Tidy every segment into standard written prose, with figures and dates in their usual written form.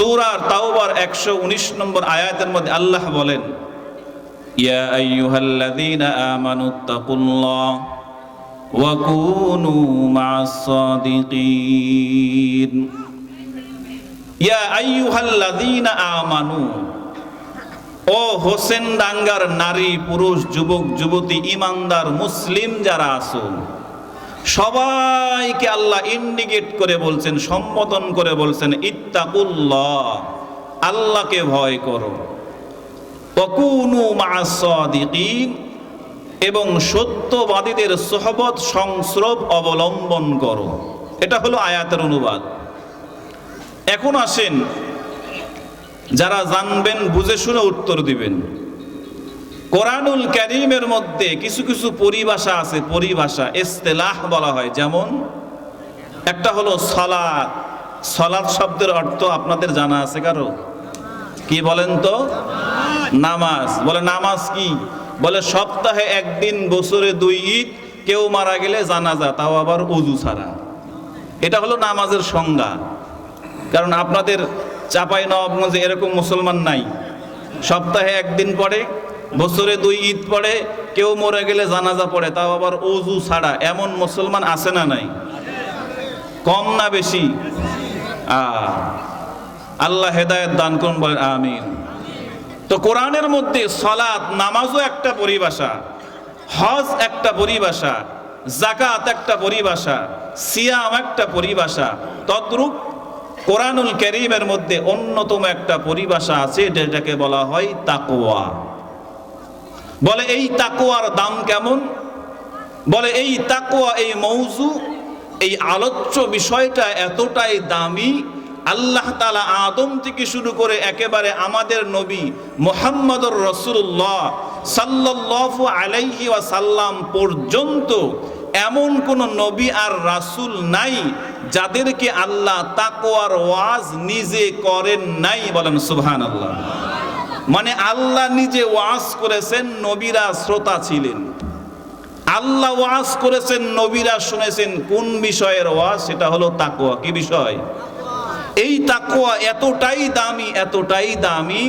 সূরা তাওবার 119 নম্বর আয়াতের মধ্যে আল্লাহ বলেন, ইয়া আইয়ুহাল্লাযীনা আমানুত্তাকুল্লাহ ওয়া কুনু মা'আস সাদিকিন। ইয়া আইয়ুহাল্লাযীনা আমানু, ও হোসেন ডাঙ্গার নারী পুরুষ যুবক যুবতী ঈমানদার মুসলিম যারা আছো, সবাইকে আল্লাহ ইন্ডিকেট করে বলছেন, সম্বোধন করে বলছেন, ইত্তাকুল্লাহ, আল্লাহকে ভয় করো, ওয়া কুনু মা'আস সাদিকিন, এবং সত্যবাদীদের সোহবত সংস্রব অবলম্বন করো। এটা হলো আয়াতের অনুবাদ। এখন আসেন, যারা জানবেন বুঝে শুনে উত্তর দিবেন। কোরআনুল কারীমের মধ্যে কিছু কিছু পরিভাষা আছে, পরিভাষা ইস্তিলাহ বলা হয়। যেমন একটা হলো সালাত। সালাত শব্দের অর্থ আপনাদের জানা আছে কারো? কি বলেন তো? নামাজ। বলে নামাজ কি? বলে সপ্তাহে একদিন, বছরে 2 ঈদ, কেউ মারা গেলে জানাজা, তাও আবার ওযু ছাড়া। এটা হলো নামাজের সংজ্ঞা। কারণ আপনাদের চাঁপাইনবাবগঞ্জে এরকম মুসলমান নাই, সপ্তাহে একদিন পড়ে, বছরে 2 ঈদ পড়ে, কেউ মরে গেলে জানাজা পড়ে, তাও আবার ওযু ছাড়া। এমন মুসলমান আছে না নাই? কম না বেশি? আল্লাহ হেদায়েত দান করুন, বলেন আমিন। তো কোরআনের মধ্যে সালাত, নামাজও একটা পরিভাষা, হজ একটা পরিভাষা, যাকাত একটা পরিভাষা, সিয়াম একটা পরিভাষা। তদ্রূপ কোরআনুল কারীমের মধ্যে অন্যতম একটা পরিভাষা আছে, যেটাকে বলা হয় তাকওয়া। বলে এই তাকওয়ার দাম কেমন? বলে এই তাকওয়া, এই মওযু, এই আলোচ্য বিষয়টা এতটাই দামি, আল্লাহ তাআলা আদম থেকে শুরু করে একেবারে আমাদের নবী মুহাম্মদুর রাসূলুল্লাহ সাল্লাল্লাহু আলাইহি ওয়াসাল্লাম পর্যন্ত এমন কোন নবী আর রাসূল নাই যাদেরকে আল্লাহ তাকওয়ার ওয়াজ নিজে করেন নাই। বলেন সুবহানাল্লাহ। মানে আল্লাহ নিজে ওয়াজ করেছেন, নবীরা শ্রোতা ছিলেন। আল্লাহ ওয়াজ করেছেন, নবীরা শুনেছেন। কোন বিষয়ের ওয়াজ? সেটা হলো তাকওয়া। কি বিষয়? এই তাকওয়া এতটাই দামি, এতটাই দামি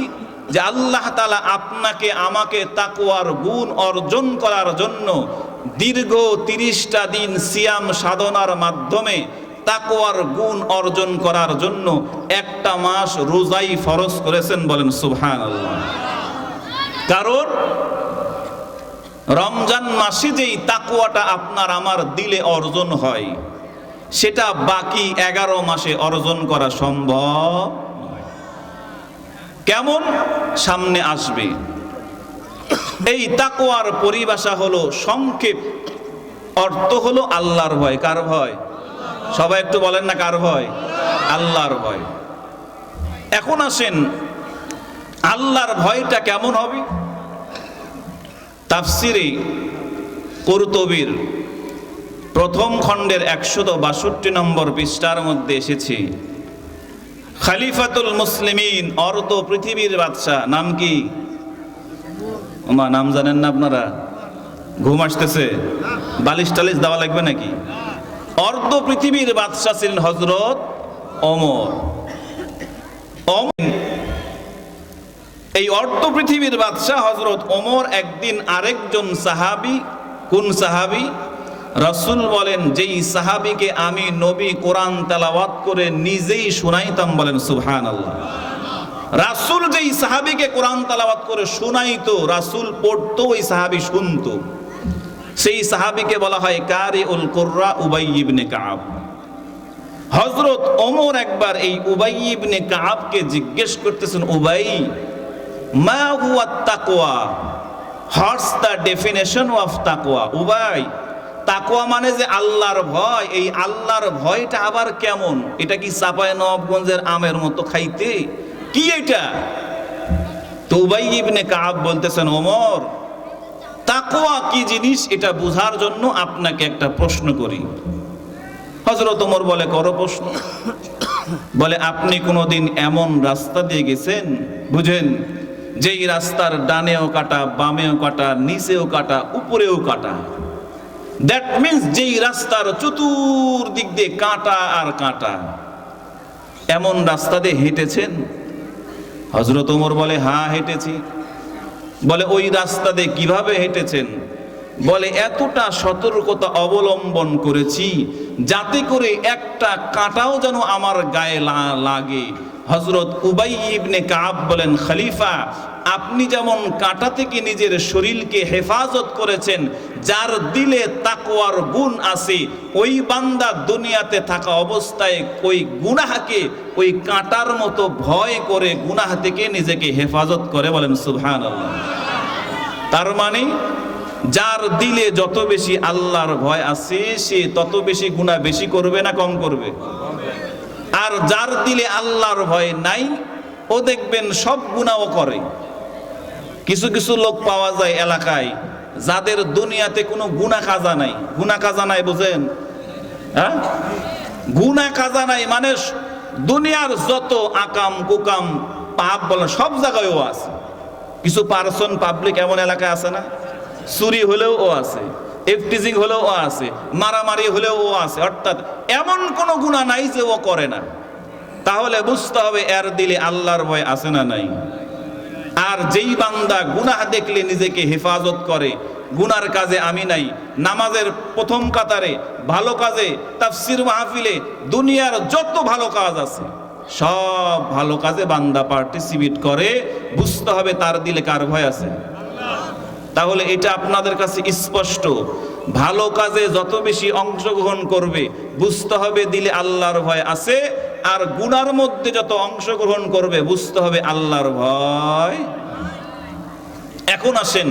যে আল্লাহ তাআলা আপনাকে আমাকে তাকওয়ার গুণ অর্জন করার জন্য দীর্ঘ 30টা দিন সিয়াম সাধনার মাধ্যমে তাকওয়ার গুণ অর্জন করার জন্য 1টা মাস রোজাই ফরজ করেছেন। বলেন সুবহানাল্লাহ। কারণ রমজান মাসে যেই তাকওয়াটা আপনার আমার দিলে অর্জন হয়, সেটা বাকি 11 মাসে অর্জন করা সম্ভব। কেমন? সামনে আসবে। এই তাকওয়ার পরিভাষা হলো, সংক্ষেপ অর্থ হলো আল্লাহর ভয়। কার ভয়? সবাই একটু বলেন না, কার ভয়? আল্লাহর ভয়। এখন আসেন, আল্লাহর ভয়টা কেমন হবে? তাফসিরে কুরতুবীর প্রথম খণ্ডের 162 নম্বর পৃষ্ঠার মধ্যে এসেছে, খলিফাতুল মুসলিমিন, অর্ধ পৃথিবীর বাদশা। নাম কি? ওমা, নাম জানেন না আপনারা? ঘুম আসতেছে? বালিশ টালিশ দেওয়া লাগবে নাকি? অর্ধ পৃথিবীর বাদশা ছিলেন হযরত ওমর। এই অর্ধ পৃথিবীর বাদশা হযরত ওমর একদিন আরেকজন সাহাবী, কোন সাহাবী? রাসূল বলেন, যেই সাহাবীকে আমি নবী কোরআন তেলাওয়াত করে নিজেই শুনাইতাম। বলেন সুবহানাল্লাহ। রাসূল যেই সাহাবীকে কোরআন তেলাওয়াত করে শুনাইতো, রাসূল পড়তো, ওই সাহাবী শুনতো, সেই সাহাবীকে বলা হয় কারিউল কুররা উবাই ইবনে কাব। হযরত ওমর একবার এই উবাই ইবনে কাবকে জিজ্ঞেস করতেছেন, উবাই, মা হুয়া তাকওয়া? হোয়াটস দ্য ডেফিনেশন অফ তাকওয়া? উবাই, তাকওয়া মানে যে আল্লাহর ভয়, এই আল্লাহর ভয়টা আবার কেমন? এটা কি চাঁপাইনবাবগঞ্জের আমের মতো খাইতে? কি এটা? তো উবাই ইবনে কাব বলতেছেন, ওমর, তাকওয়া কি জিনিস এটা বোঝার জন্য আপনাকে একটা প্রশ্ন করি। হযরত ওমর বলে, করো প্রশ্ন। বলে, আপনি কোনোদিন এমন রাস্তা দিয়ে গেছেন, বুঝেন, যেই রাস্তার ডানেও কাটা, বামেও কাটা, নিচেও কাটা, উপরেও কাটা? দ্যাট মিন্স যেই রাস্তার চতুর্দিক দিয়ে কাঁটা আর কাঁটা। এমন রাস্তা দিয়ে হেঁটেছেন? হযরত ওমর বলে, হ্যাঁ হেঁটেছি। বলে, ওই রাস্তা দিয়ে কিভাবে হেঁটেছেন? বলে, এতটা সতর্কতা অবলম্বন করেছি যাতে করে একটা কাঁটাও যেন আমার গায়ে লাগে। হযরত উবাই ইবনে কাব বলেন, খলিফা, আপনি যেমন কাঁটা থেকে নিজের শরীরকে হেফাজত করেছেন, যার দিলে তাকওয়ার গুণ আছে, ওই বান্দা দুনিয়াতে থাকা অবস্থায় ওই গুনাহকে ওই কাঁটার মতো ভয় করে গুনাহ থেকে নিজেকে হেফাজত করে। বলেন সুবহানাল্লাহ। তার মানে যার দিলে যত বেশি আল্লাহর ভয় আছে সে তত বেশি গুনাহ বেশি করবে না কম করবে? আর যার দিলে আল্লাহর ভয় নাই ও দেখবেন সব গুনাহও করে। কিছু কিছু লোক পাওয়া যায় এলাকায় যাদের দুনিয়াতে কোনো গুনাহ কাজা নাই। গুনাহ কাজা নাই বুঝেন? হ্যাঁ, গুনাহ কাজা নাই মানে দুনিয়ার যত আকাম কুকাম পাপ বলেন সব জায়গায়ও আছে। কিছু পার্সন পাবলিক এমন এলাকায় আছে না, চুরি হলেও ও আছে, এফটিজিং হলেও ও আছে, মারামারি হলেও ও আছে, অর্থাৎ এমন কোনো গুনাহ নাই যে ও করে না। তাহলে বুঝতে হবে এর দিলে আল্লাহর ভয় আছে না নাই। আর যেই বান্দা গুনাহ দেখলে নিজেকে হেফাজত করে, গুনার কাজে আমি নাই, নামাজের প্রথম কাতারে, ভালো কাজে, তাফসির মাহফিলে, দুনিয়ার যত ভালো কাজ আছে সব ভালো কাজে বান্দা পার্টিসিপেট করে, বুঝতে হবে তার দিলে কার ভয় আছে। তাহলে এটা আপনাদের কাছে স্পষ্ট, ভালো কাজে যত বেশি অংশগ্রহণ করবে বুঝতে হবে দিলে আল্লাহর ভয় আছে, আর গুনার মধ্যে যত অংশগ্রহণ করবে বুঝতে হবে আল্লাহর ভয়। এখন আসেন,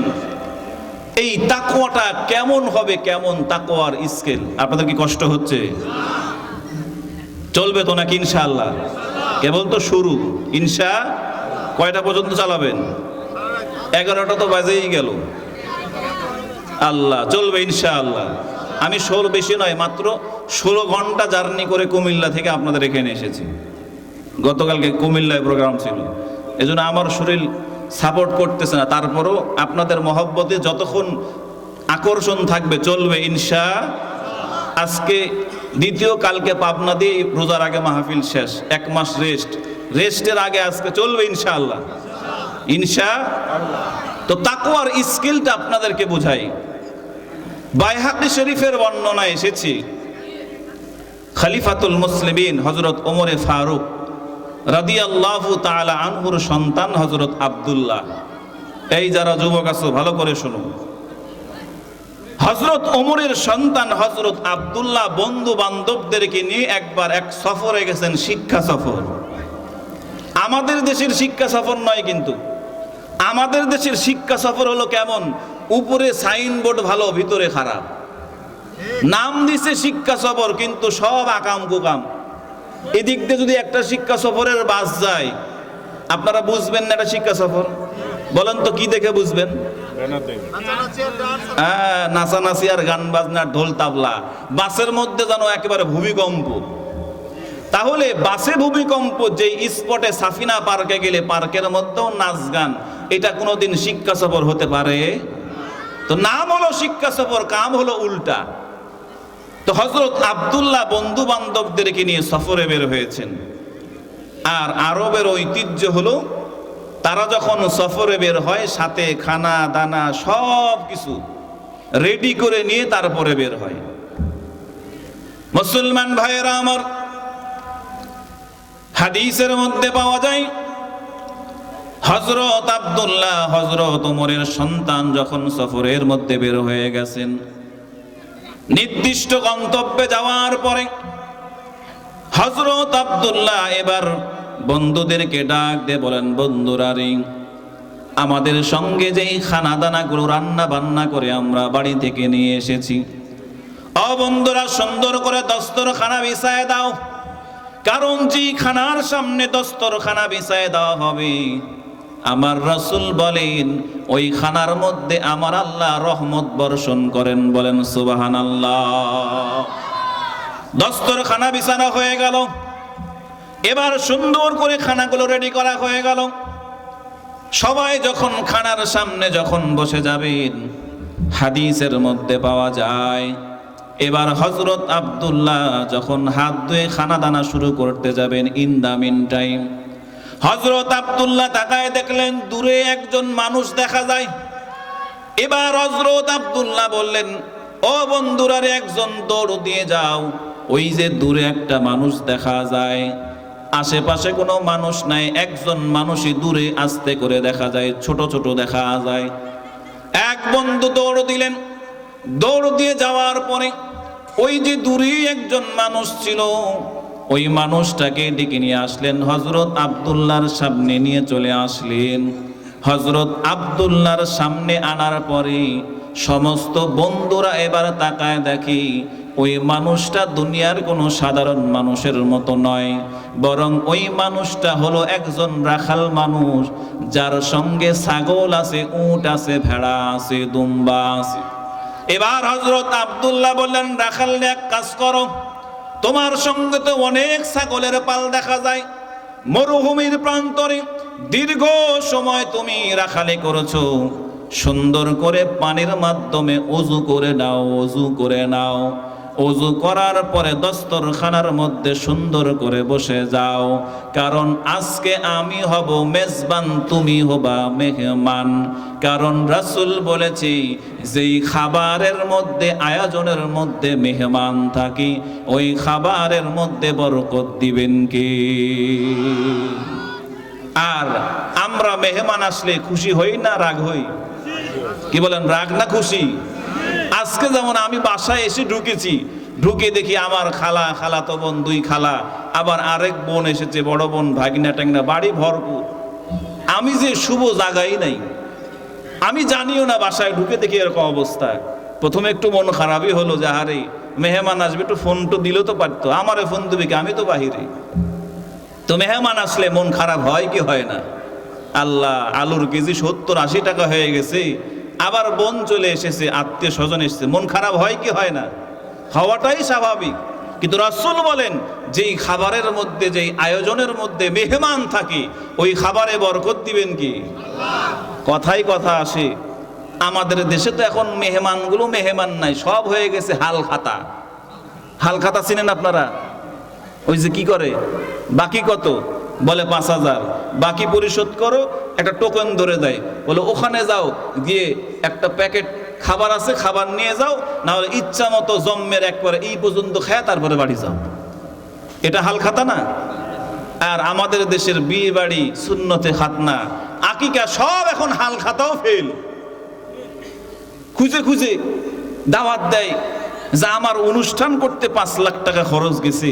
এই তাকওয়াটা কেমন হবে, কেমন তাকওয়ার স্কেল? আপনাদের কি কষ্ট হচ্ছে? চলবে তো নাকি ইনশাআল্লাহ? কেবল তো শুরু। ইনশা কয়টা পর্যন্ত চালাবেন? 11টা তো বাজেই গেল। আল্লাহ, চলবে ইনশাআল্লাহ। আমি 16 বেশি নয়, মাত্র 16 ঘন্টা জার্নি করে কুমিল্লা থেকে আপনাদের এখানে এসেছি। গতকালকে কুমিল্লায় প্রোগ্রাম ছিল, এজন্য আমার শরীর সাপোর্ট করতেছে না। তারপরও আপনাদের মহব্বতে যতক্ষণ আকর্ষণ থাকবে চলবে ইনশা। আজকে দ্বিতীয়, কালকে পাবনা দিয়ে রোজার আগে মাহফিল শেষ, 1 মাস রেস্টের আগে আজকে চলবে ইনশাআল্লাহ। ইনশা তো তাকওয়ার স্কিলটা আপনাদেরকে বোঝাই। বাইহাকি শরীফের বর্ণনায় এসেছে, খলিফাতুল মুসলিমিন হযরত ওমরে ফারুক রাদিয়াল্লাহু তাআলা আনহুর সন্তান হযরত আব্দুল্লাহ। এই যারা যুবক আছো ভালো করে শুনুন, হযরত ওমরের সন্তান হযরত আব্দুল্লাহ বন্ধু বান্ধবদেরকে নিয়ে একবার এক সফরে গেছেন, শিক্ষা সফর। আমাদের দেশের শিক্ষা সফর নয়, কিন্তু আমাদের দেশের শিক্ষা সফর হলো কেমন, উপরে সাইনবোর্ড ভালো ভিতরে খারাপ, নাম দিছে শিক্ষা সফর কিন্তু সব আকাম কুকাম। এদিক দিয়ে যদি একটা শিক্ষা সফরের বাস যায় আপনারা বুঝবেন না এটা শিক্ষা সফর। বলেন তো কি দেখে বুঝবেন? নাচানাচি আর গান বাজনার ঢোল তাবলা, বাসের মধ্যে যেন একেবারে ভূমিকম্প। তাহলে বাসে ভূমিকম্প, যে স্পটে সাফিনা পার্কে গেলে পার্কের মধ্যেও নাচ গান, এটা কোনোদিন শিক্ষা সফর হতে পারে? তো নাম হলো শিক্ষা সফর, কাম হলো উল্টা। তো হযরত আব্দুল্লাহ বন্ধু বান্ধবদেরকে নিয়ে সফরে বের হয়েছেন। আর আরবের ঐতিহ্য হলো তারা যখন সফরে বের হয় সাথে খানা দানা সব কিছু রেডি করে নিয়ে তারপরে বের হয়। মুসলমান ভাইয়েরা আমার, হাদিসের মধ্যে পাওয়া যায় হযরত আব্দুল্লাহ হযরত ওমরের সন্তান যখন সফরের মধ্যে বের হয়ে গেছেন, নির্দিষ্ট গন্তব্যে যাওয়ার পরে হযরত আব্দুল্লাহ এবার বন্ধুদেরকে ডাক দিয়ে বলেন, বন্ধুরা রে, আমাদের সঙ্গে যেই খানা দানাগুলো রান্না বান্না করে আমরা বাড়ি থেকে নিয়ে এসেছি, ও বন্ধুরা সুন্দর করে দস্তরখানা বিছায় দাও। কারণ যে খানার সামনে দস্তরখানা বিছায় দেওয়া হবে, আমার রাসূল বলেন ওই খানার মধ্যে আমার আল্লাহ রহমত বর্ষণ করেন। বলেন সুবহানাল্লাহ। দস্তরখানা বিছানো হয়ে গেল, এবার সুন্দর করে খানাগুলো রেডি করা হয়ে গেল। সবাই যখন খানার সামনে যখন বসে যাবেন, হাদিসের মধ্যে পাওয়া যায় এবার হযরত আব্দুল্লাহ যখন হাত ধুয়ে খানা দানা শুরু করতে যাবেন, ইন দা মিন টাইম হযরত আব্দুল্লাহ তাকায় দেখলেন দূরে একজন মানুষ দেখা যায়। এবার হযরত আব্দুল্লাহ বললেন, ও বন্ধুরা রে, একজন দৌড় দিয়ে যাও, ওই যে দূরে একটা মানুষ দেখা যায়, আশেপাশে কোনো মানুষ নাই, একজন মানুষই দূরে আস্তে করে দেখা যায়, ছোট ছোট দেখা যায়। এক বন্ধু দৌড় দিলেন। দৌড় দিয়ে যাওয়ার পরে ওই যে দূরে একজন মানুষ ছিল, ওই মানুষটাকে ডেকে নিয়ে আসলেন, হযরত আব্দুল্লাহর সামনে নিয়ে চলে আসলেন। হযরত আব্দুল্লাহর সামনে আনার পরে সমস্ত বন্ধুরা এবার তাকায় দেখি ওই মানুষটা দুনিয়ার কোনো সাধারণ মানুষের মতো নয়, বরং ওই মানুষটা হলো একজন রাখাল মানুষ, যার সঙ্গে ছাগল আছে, উট আছে, ভেড়া আছে, দুম্বা আছে। এবার হযরত আব্দুল্লাহ বললেন, রাখাল, এক কাজ করো, তোমার সঙ্গে তো অনেক ছাগলের পাল দেখা যায়, মরুভূমির প্রান্তরে দীর্ঘ সময় তুমি রাখালি করেছো, সুন্দর করে পানির মাধ্যমে ওযু করে নাও, ওযু করে নাও। ওযু করার পরে দস্তরখানার মধ্যে সুন্দর করে বসে যাও, কারণ আজকে আমি হব মেজবান, তুমি হবা মেহমান। কারণ রাসূল বলেছি, যেই খাবারের মধ্যে, আয়োজনের মধ্যে মেহমান থাকি, ওই খাবারের মধ্যে বরকত দিবেন কে? আর আমরা মেহমান আসলে খুশি হই না রাগ হই? কি বলেন, রাগ না খুশি? আজকে যেমন আমি বাসায় এসে ঢুকেছি, ঢুকে দেখি আমার খালা, খালাতো বোন, দুই খালা, আবার আরেক বোন এসেছে, বড় বোন, ভাগিনা টাগনা, বাড়ি ভরপুর। আমি যে শুভ জায়গায় নাই, আমি জানিও না, বাসায় ঢুকে দেখি এরকম অবস্থা। প্রথমে একটু মন খারাপই হলো যে আরে মেহমান আসবে, একটু ফোন তো দিলেও তো পারতো, আমারে ফোন দিবে কি, আমি তো বাহিরে। তো মেহমান আসলে মন খারাপ হয় কি হয় না? আল্লাহ, আলুর কেজি 70-80 টাকা হয়ে গেছে, আবার বোন চলে এসেছে, আত্মীয় স্বজন এসেছে, মন খারাপ হয় কি হয় না? হওয়াটাই স্বাভাবিক। কিন্তু রাসূল বলেন, যেই খাবারের মধ্যে, যেই আয়োজনের মধ্যে মেহমান থাকে, ওই খাবারে বরকত দিবেন কি আল্লাহ। কথাই কথা আসে, আমাদের দেশে তো এখন মেহমানগুলো মেহমান নাই, সব হয়ে গেছে হালখাতা। হালখাতা চিনেন আপনারা? ওই যে কি করে, বাকি কত বলে 5000, বাকি পরিশোধ করো, একটা টোকেন ধরে দেয়, বলে ওখানে যাও, গিয়ে একটা প্যাকেট খাবার আছে, খাবার নিয়ে যাও, না হলে ইচ্ছা মতো জম্মের একবারে এই পর্যন্ত খায় তারপরে বাড়ি যাও। এটা হালখাতা না? আর আমাদের দেশের বিয়ে বাড়ি, সুন্নতে খাতনা, আকিকা সব এখন হালখাতাও ফেল। খুঁজে খুঁজে দাওয়াত দেয়, যা আমার অনুষ্ঠান করতে 5 লাখ টাকা খরচ গেছে,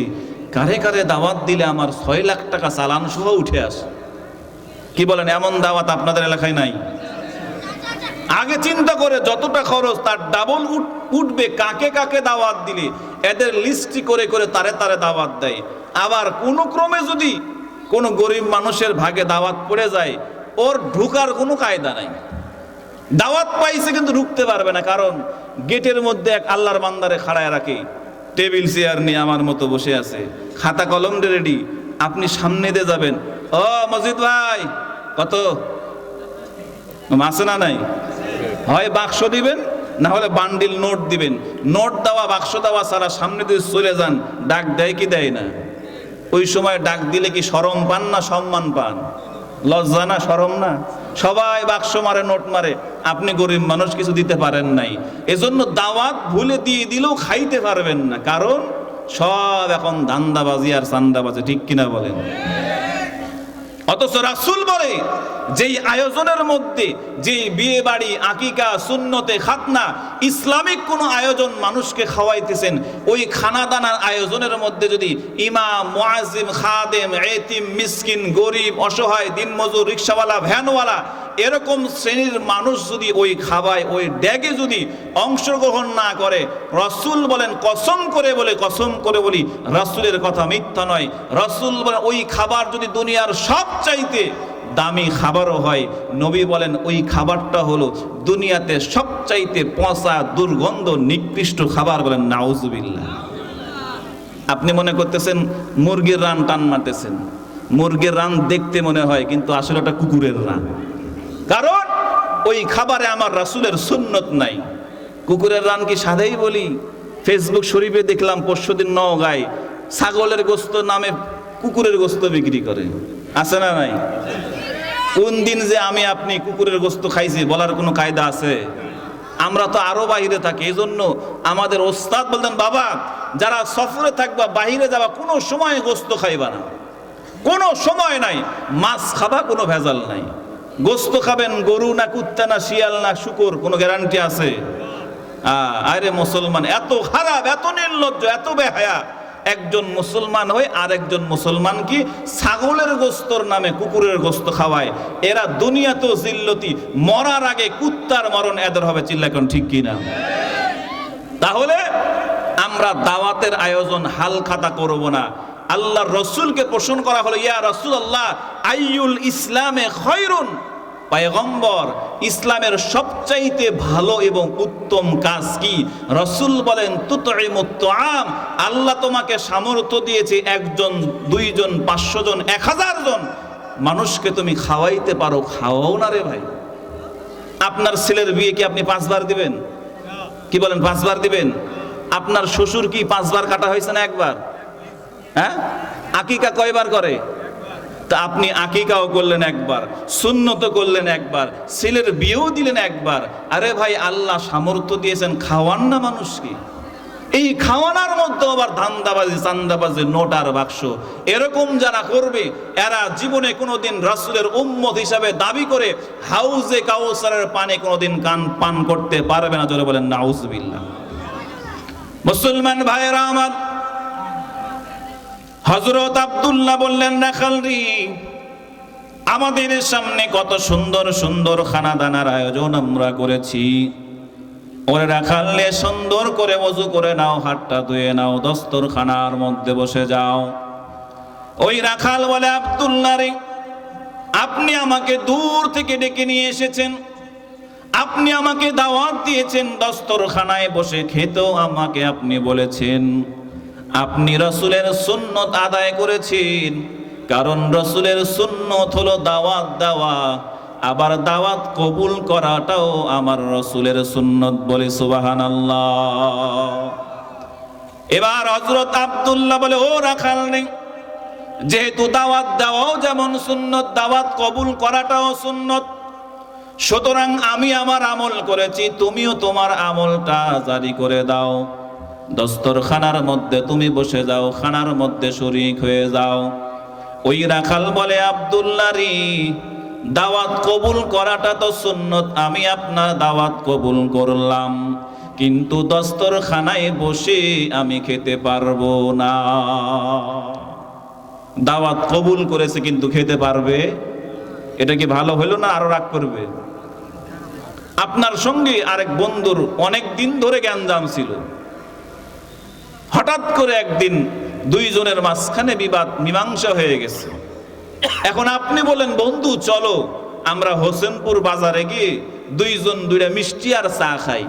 কারে কারে দাওয়াত দিলে আমার 6 লাখ টাকা চালান সহ উঠে আসে। কি বলেন, এমন দাওয়াত আপনাদের এলাকায় নাই? আগে চিন্তা করে যতটা খরচ তার ডাবল উঠবে, কাকে কাকে দাওয়াত দিলে এদের লিস্টি করে করে তারে তারে দাওয়াত দেয়। আবার কোনো ক্রমে যদি কোনো গরিব মানুষের ভাগে দাওয়াত পড়ে যায়, ওর ঢুকার কোনো কায়দা নাই। দাওয়াত পাইছে কিন্তু ঢুকতে পারবে না, কারণ গেটের মধ্যে এক আল্লাহর বান্দারে খাড়ায় রাখে, টেবিল চেয়ার নিয়ে আমার মতো বসে আছে, খাতা কলম রেডি, আপনি সামনে দিয়ে যাবেন, ও মজিদ ভাই কত আছে না নাই, হয় বাক্স দিবেন, না হলে বান্ডিল নোট দিবেন। নোট দেওয়া, বাক্স দেওয়া ছাড়া সামনে দিয়ে চলে যান, ডাক দেয় কি দেয় না? ওই সময় ডাক দিলে কি শরম পান না সম্মান পান? লজ্জা না, শরম না? সবাই বাক্স মারে, নোট মারে, আপনি গরিব মানুষ কিছু দিতে পারেন নাই, এজন্য দাওয়াত ভুলে দিয়ে দিলেও খাইতে পারবেন না, কারণ সব এখন ধান্দাবাজি আর চান্দাবাজি। ঠিক কিনা বলেন? অথচ রাসূল বলে, যেই আয়োজনের মধ্যে, যে বিয়ে বাড়ি, আকিকা, সুন্নতে খাতনা, ইসলামিক কোনো আয়োজন মানুষকে খাওয়াইতেছেন, ওই খানাদানার আয়োজনের মধ্যে যদি ইমাম, মুয়াজ্জিম, খাদেম, এতিম, মিসকিন, গরিব, অসহায়, দিনমজুর, রিকশাওয়ালা, ভ্যানওয়ালা, এরকম শ্রেণীর মানুষ যদি ওই খাবায়, ওই ড্যাগে যদি অংশগ্রহণ না করে, রাসূল বলেন, কসম করে বলি, রাসূলের কথা মিথ্যা নয়, রাসূল বলেন, ওই খাবার যদি দুনিয়ার সবচাইতে দামি খাবারও হয়, নবী বলেন ওই খাবারটা হলো দুনিয়াতে সবচাইতে পচা, দুর্গন্ধ, নিকৃষ্ট খাবার। বলেন নাউজুবিল্লাহ। আপনি মনে করতেছেন মুরগির রান টান মারতেছেন, মুরগির রান দেখতে মনে হয়, কিন্তু আসলে ওটা কুকুরের রান, কারণ ওই খাবারে আমার রাসূলের সুন্নত নাই। কুকুরের রান কি সাদাই বলি, ফেসবুক শরীফে দেখলাম পরশুদিন নওগাঁয় ছাগলের গোস্ত নামে কুকুরের গোস্ত বিক্রি করে, আছে না নাই? কোন দিন যে আমি আপনি কুকুরের গোস্ত খাইছি বলার কোনো কায়দা আছে? আমরা তো আরো বাইরে থাকি, এই জন্য আমাদের ওস্তাদ বলতেন, বাবা যারা সফরে থাকবা বাহিরে যাবা কোনো সময় গোস্ত খাইবা না, কোনো সময় নাই। মাছ খাবা, কোনো ভেজাল নাই। গোস্ত খাবেন গরু না কুত্তা না শিয়াল না শুকর, কোনো গ্যারান্টি আছে? আরে মুসলমান এত খারাপ, এত নির্লজ্জ, এত বেহায়া। একজন মুসলমান হয়ে আর একজন মুসলমান কি ছাগলের গোস্তর নামে কুকুরের গোস্ত খাওয়ায়। এরা দুনিয়াতেও জিল্লতি, মরার আগে কুত্তার মরণ এদের হবে। চিল্লাখন ঠিক কিনা? তাহলে আমরা দাওয়াতের আয়োজন হালখাতা করব না। আল্লাহর রসুলকে প্রশ্ন করা হলো, ইয়া রাসূলুল্লাহ আইয়ুল ইসলামে খায়রুন, পয়গম্বর ইসলামের সবচাইতে ভালো এবং উত্তম কাজ কি? রাসূল বলেন তুতঈমুত তুআম, আল্লাহ তোমাকে সামর্থ্য দিয়েছে একজন, দুইজন, 500 জন, 1000 জন মানুষকে তুমি খাওয়াইতে পারো, খাওয়াও না রে ভাই। আপনার ছেলের বিয়ে কি আপনি 5 বার দিবেন? কি বলেন, 5 বার দিবেন? আপনার শ্বশুর কি 5 বার কাটা হয়েছে না একবার? হ্যাঁ, আকিকা কয়বার করে? তা আপনি আকিকাও করলেন একবার, সুন্নত করলেন একবার, ছেলের বিয়েও দিলেন একবার। আরে ভাই আল্লাহ সামর্থ্য দিয়েছেন, খাওয়ান না মানুষকে। এই খাওয়ানোর মধ্যে আবার ধান্দাবাজি, চান্দাবাজি, নোটার বাক্স, এরকম যারা করবে এরা জীবনে কোনোদিন রাসূলের উম্মত হিসাবে দাবি করে হাউজে কাউসারের পানি কোনোদিন পান করতে পারবে না। জোরে বলেন নাউজুবিল্লাহ। মুসলমান ভাইয়েরা আমার, হযরত আব্দুল্লাহ বললেন, রাখালরি আমাদের সামনে কত সুন্দর সুন্দর খানাদানার আয়োজন আমরা করেছি। ওরে রাখালে সুন্দর করে ওযু করে নাও, হাতটা ধুয়ে নাও, দস্তরখানার মধ্যে বসে যাও। ওই রাখাল বলে, আব্দুল্লাহ রে আপনি আমাকে দূর থেকে ডেকে নিয়ে এসেছেন, আপনি আমাকে দাওয়াত দিয়েছেন, দস্তরখানায় বসে খেতেও আমাকে আপনি বলেছেন, আপনি রাসূলের সুন্নত আদায় করেছেন। কারণ রাসূলের সুন্নত হলো দাওয়াত দেওয়া, আবার দাওয়াত কবুল করাটাও আমার রাসূলের সুন্নত। বলে সুবহানাল্লাহ। এবার হযরত আব্দুল্লাহ বলে, ও রাখাল নেই, যেহেতু দাওয়াত দেওয়াও যেমন সুন্নত, দাওয়াত কবুল করাটাও সুন্নত, সুতরাং আমি আমার আমল করেছি, তুমিও তোমার আমলটা জারি করে দাও। দস্তরখানার মধ্যে তুমি বসে যাও, খানার মধ্যে শরীক হয়ে যাও। ওই রাখাল বলে, আব্দুল্লাহ রে দাওয়াত কবুল করাটা তো সুন্নত, আমি আপনার দাওয়াত কবুল করলাম, কিন্তু দস্তরখানায় বসে আমি খেতে পারবো না। দাওয়াত কবুল করেছে কিন্তু খেতে পারবে? এটা কি ভালো হলো না আরো রাগ করবে? আপনার সঙ্গে আরেক বন্ধুর অনেক দিন ধরে গ্যাঞ্জাম ছিল, হঠাৎ করে একদিন দুইজনের মাঝখানে বিবাদ মীমাংসা হয়ে গেছে। এখন আপনি বলেন, বন্ধু চলো আমরা হোসেনপুর বাজারে গিয়ে দুইজন দুইটা মিষ্টি আর চা খাই।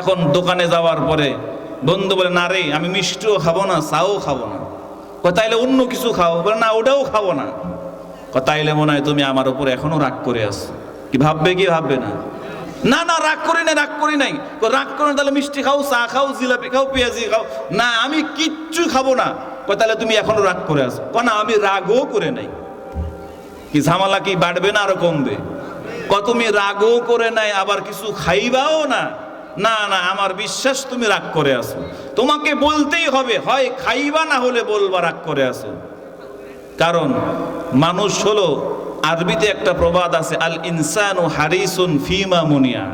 এখন দোকানে যাওয়ার পরে বন্ধু বলে, না রে আমি মিষ্টিও খাবো না, চাও খাবো না। তাইলে অন্য কিছু খাও? বলে না ওটাও খাবো না। তাইলে মনে হয় তুমি আমার উপর এখনো রাগ করে আছো। কি ভাববে, কি ভাববে না? না না রাগ করি নাই, রাগ করি নাই। রাগ করে তাহলে মিষ্টি খাও, চা খাও, জিলাপি খাও, পেঁয়াজি খাও। না আমি কিচ্ছু খাবো না। তাহলে তুমি এখনো রাগ করে আছো? না আমি রাগও করে নাই। কি ঝামেলা কি বাড়বে না আরো কমবে? তুমি রাগও করে নাই আবার কিছু খাইবাও না? না না আমার বিশ্বাস তুমি রাগ করে আছো। তোমাকে বলতেই হবে, হয় খাইবা না হলে বলবা রাগ করে আছো। কারণ মানুষ হলো, আরবিতে একটা প্রবাদ আছে, আল ইনসানু হারিসুন ফিমা মুনিয়া।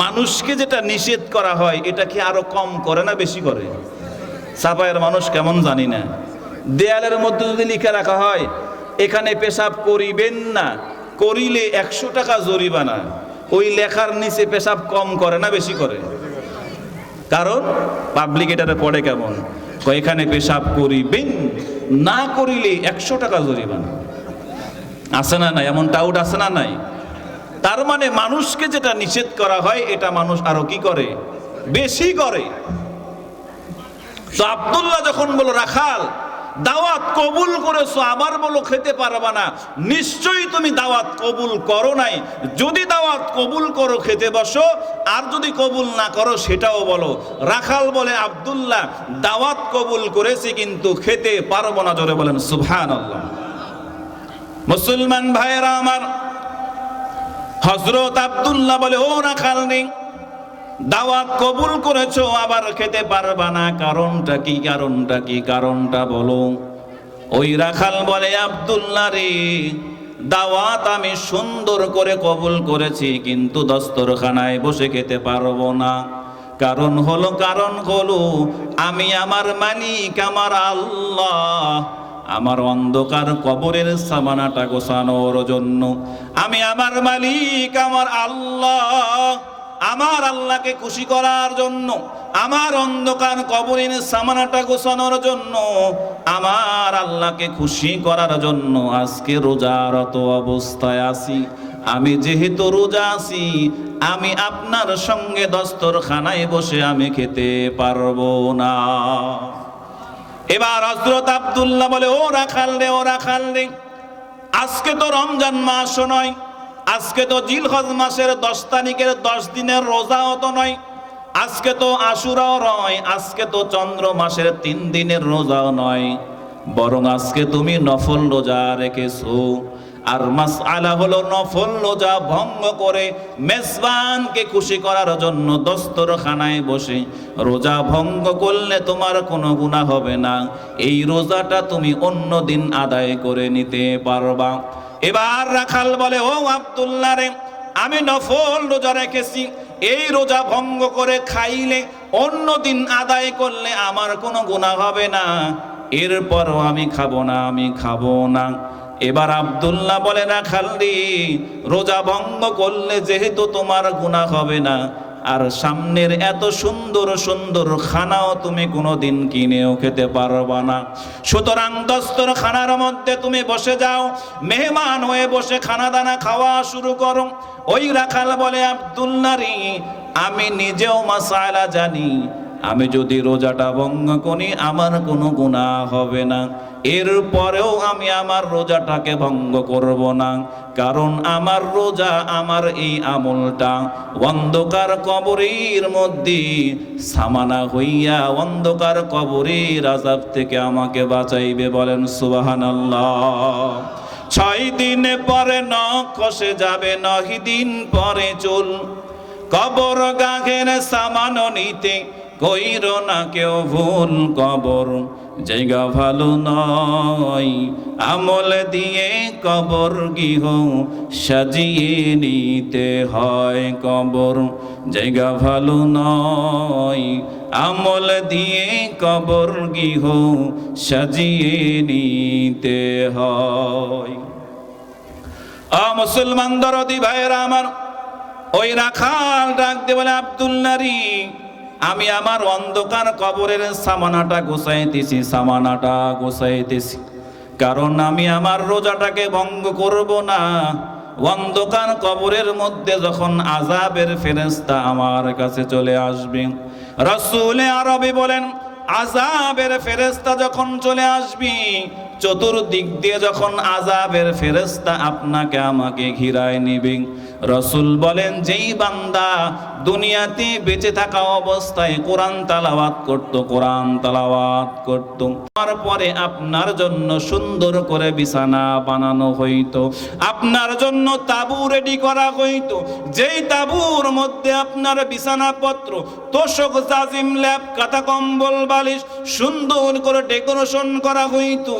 মানুষকে যেটা নিষেধ করা হয় এটা কি আরো কম করে না বেশি করে? চাপায়ের মানুষ কেমন জানি না, দেয়ালের মধ্যে যদি লিখে রাখা হয় এখানে পেশাব করিবেন না, করিলে 100 টাকা জরিমানা, ওই লেখার নিচে পেশাব কম করে না বেশি করে? কারণ পাবলিক এটাতে পড়ে কেমন, এখানে পেশাব করিবেন, না করিলে 100 টাকা জরিমানা। আছে না নাই? এমন ডাউট আছে না নাই? তার মানে মানুষকে যেটা নিষেধ করা হয় এটা মানুষ আরো কি করে, বেশি করে। তো আব্দুল্লাহ যখন বলল, রাখাল দাওয়াত কবুল করেছো আবার বলো খেতে পারবা না, নিশ্চয়ই তুমি দাওয়াত কবুল করো নাই। যদি দাওয়াত কবুল করো খেতে বসো, আর যদি কবুল না করো সেটাও বলো। রাখাল বলে আব্দুল্লাহ, দাওয়াত কবুল করেছি কিন্তু খেতে পারবো না। জোরে বলেন সুবহানাল্লাহ। মুসলমান ভাইয়েরা আমার, হযরত আব্দুল্লাহ বলে, ও রাখাল নেই, দাওয়াত কবুল করেছো আবার খেতে পারবা না, কারণটা কি? কারণটা কি? কারণটা বলো। ওই রাখাল বলে, আব্দুল্লাহ রে, দাওয়াত আমি সুন্দর করে কবুল করেছি কিন্তু দস্তরখানায় বসে খেতে পারবো না। কারণ হলো আমি আমার মালিক, আমার আল্লাহ, আমার অন্ধকার কবরের সামানাটা গোছানোর জন্য, আমি আমার মালিক, আমার আল্লাহ, আমার আল্লাহকে খুশি করার জন্য, আমার অন্ধকার কবরের সামানাটা গোছানোর জন্য, আমার আল্লাহকে খুশি করার জন্য আজকে রোজারত অবস্থায় আছি। আমি যেহেতু রোজা আছি, আমি আপনার সঙ্গে দস্তরখানায় বসে আমি খেতে পারবো না। এবার হযরত আব্দুল্লাহ বলে, ও রাখাল রে, ও রাখাল রে, আজকে তো রমজান মাসও নয়, আজকে তো জিলহজ মাসের 10 তারিখের 10 দিনের রোজাও তো নয়, আজকে তো আশুরাও নয়, আজকে তো চন্দ্র মাসের 3 দিনের রোজাও নয়, বরং আজকে তুমি নফল রোজা রেখেছো। আর মাসআলা হলো নফল রোজা ভঙ্গ করে মেজবানকে খুশি করার জন্য দস্তরখানায় বসে রোজা ভঙ্গ করলে তোমার কোনো গুনাহ হবে না, এই রোজাটা তুমি অন্য দিন আদায় করে নিতে পারবা। এবার রাখাল বলে, ও আব্দুল্লাহ রে, আমি নফল রোজা রেখেছি, এই রোজা ভঙ্গ করে খাইলে অন্য দিন আদায় করলে আমার কোনো গুনাহ হবে না, এরপরও আমি খাবো না, আমি খাবো না। এবার আব্দুল্লাহ বলে, রাখাল রে, রোজা ভঙ্গ করলে যেহেতু তোমার গুনাহ হবে না, আর সামনের এত সুন্দর সুন্দর খানাও তুমি কোনোদিন কিনেও খেতে পারবা না, সুতরাং দস্তরখানার মধ্যে তুমি বসে যাও, মেহমান হয়ে বসে খানা দানা খাওয়া শুরু করো। ওই রাখাল বলে, আব্দুল্লাহ রে, আমি নিজেও মাসআলা জানি, আমি যদি রোজাটা ভঙ্গ করি আমার কোনো গুনাহ হবে না, এরপরেও আমি আমার রোজাটাকে ভঙ্গ করব না, কারণ আমার রোজা, আমার এই আমলটা অন্ধকার কবরের মধ্যে সামানা হইয়া অন্ধকার কবরের আযাব থেকে আমাকে বাঁচাইবে। বলেন সুবহানাল্লাহ। 6 দিন পরে নখ খসে যাবে, 9 দিন পরে চুল, কবর গাঘের সামান নিতে কইরো না কেউ ভুল, কবর জায়গা ভালো নয়, আমল দিয়ে কবর গৃহ সাজিয়ে নিতে হয়, কবর জায়গা ভালো নয়, আমল দিয়ে কবর গৃহ সাজিয়ে নিতে হয়। মুসলমান দরদি ভাইয়েরা আমার, ওই রাখাল ডাক দিয়ে বলে, আব্দুল্লাহ রে, আমি আমার অন্ধকার কবরের সামানাটা গোছাইতেছি, কারণ আমি আমার রোজাটাকে ভঙ্গ করব না। অন্ধকার কবরের মধ্যে যখন আযাবের ফেরেশতা আমার কাছে চলে আসবে, রাসূল আরবি বলেন, আযাবের ফেরেশতা যখন চলে আসবে, চতুর্দিক দিয়ে যখন আযাবের ফেরেশতা আপনাকে আমাকে ঘিরায় নেবে, রাসূল বলেন, যেই বান্দা দুনিয়াতে বেঁচে থাকা অবস্থায় কোরআন তেলাওয়াত করত, তারপরে আপনার জন্য সুন্দর করে বিছানা বানানো হইতো, আপনার জন্য তাবু রেডি করা হইতো, যেই তাবুর মধ্যে আপনার বিছানাপত্র, তোশক, জাজিম, ল্যাপ, কাঁথা, কম্বল, বালিশ সুন্দর করে ডেকোরেশন করা হইতো।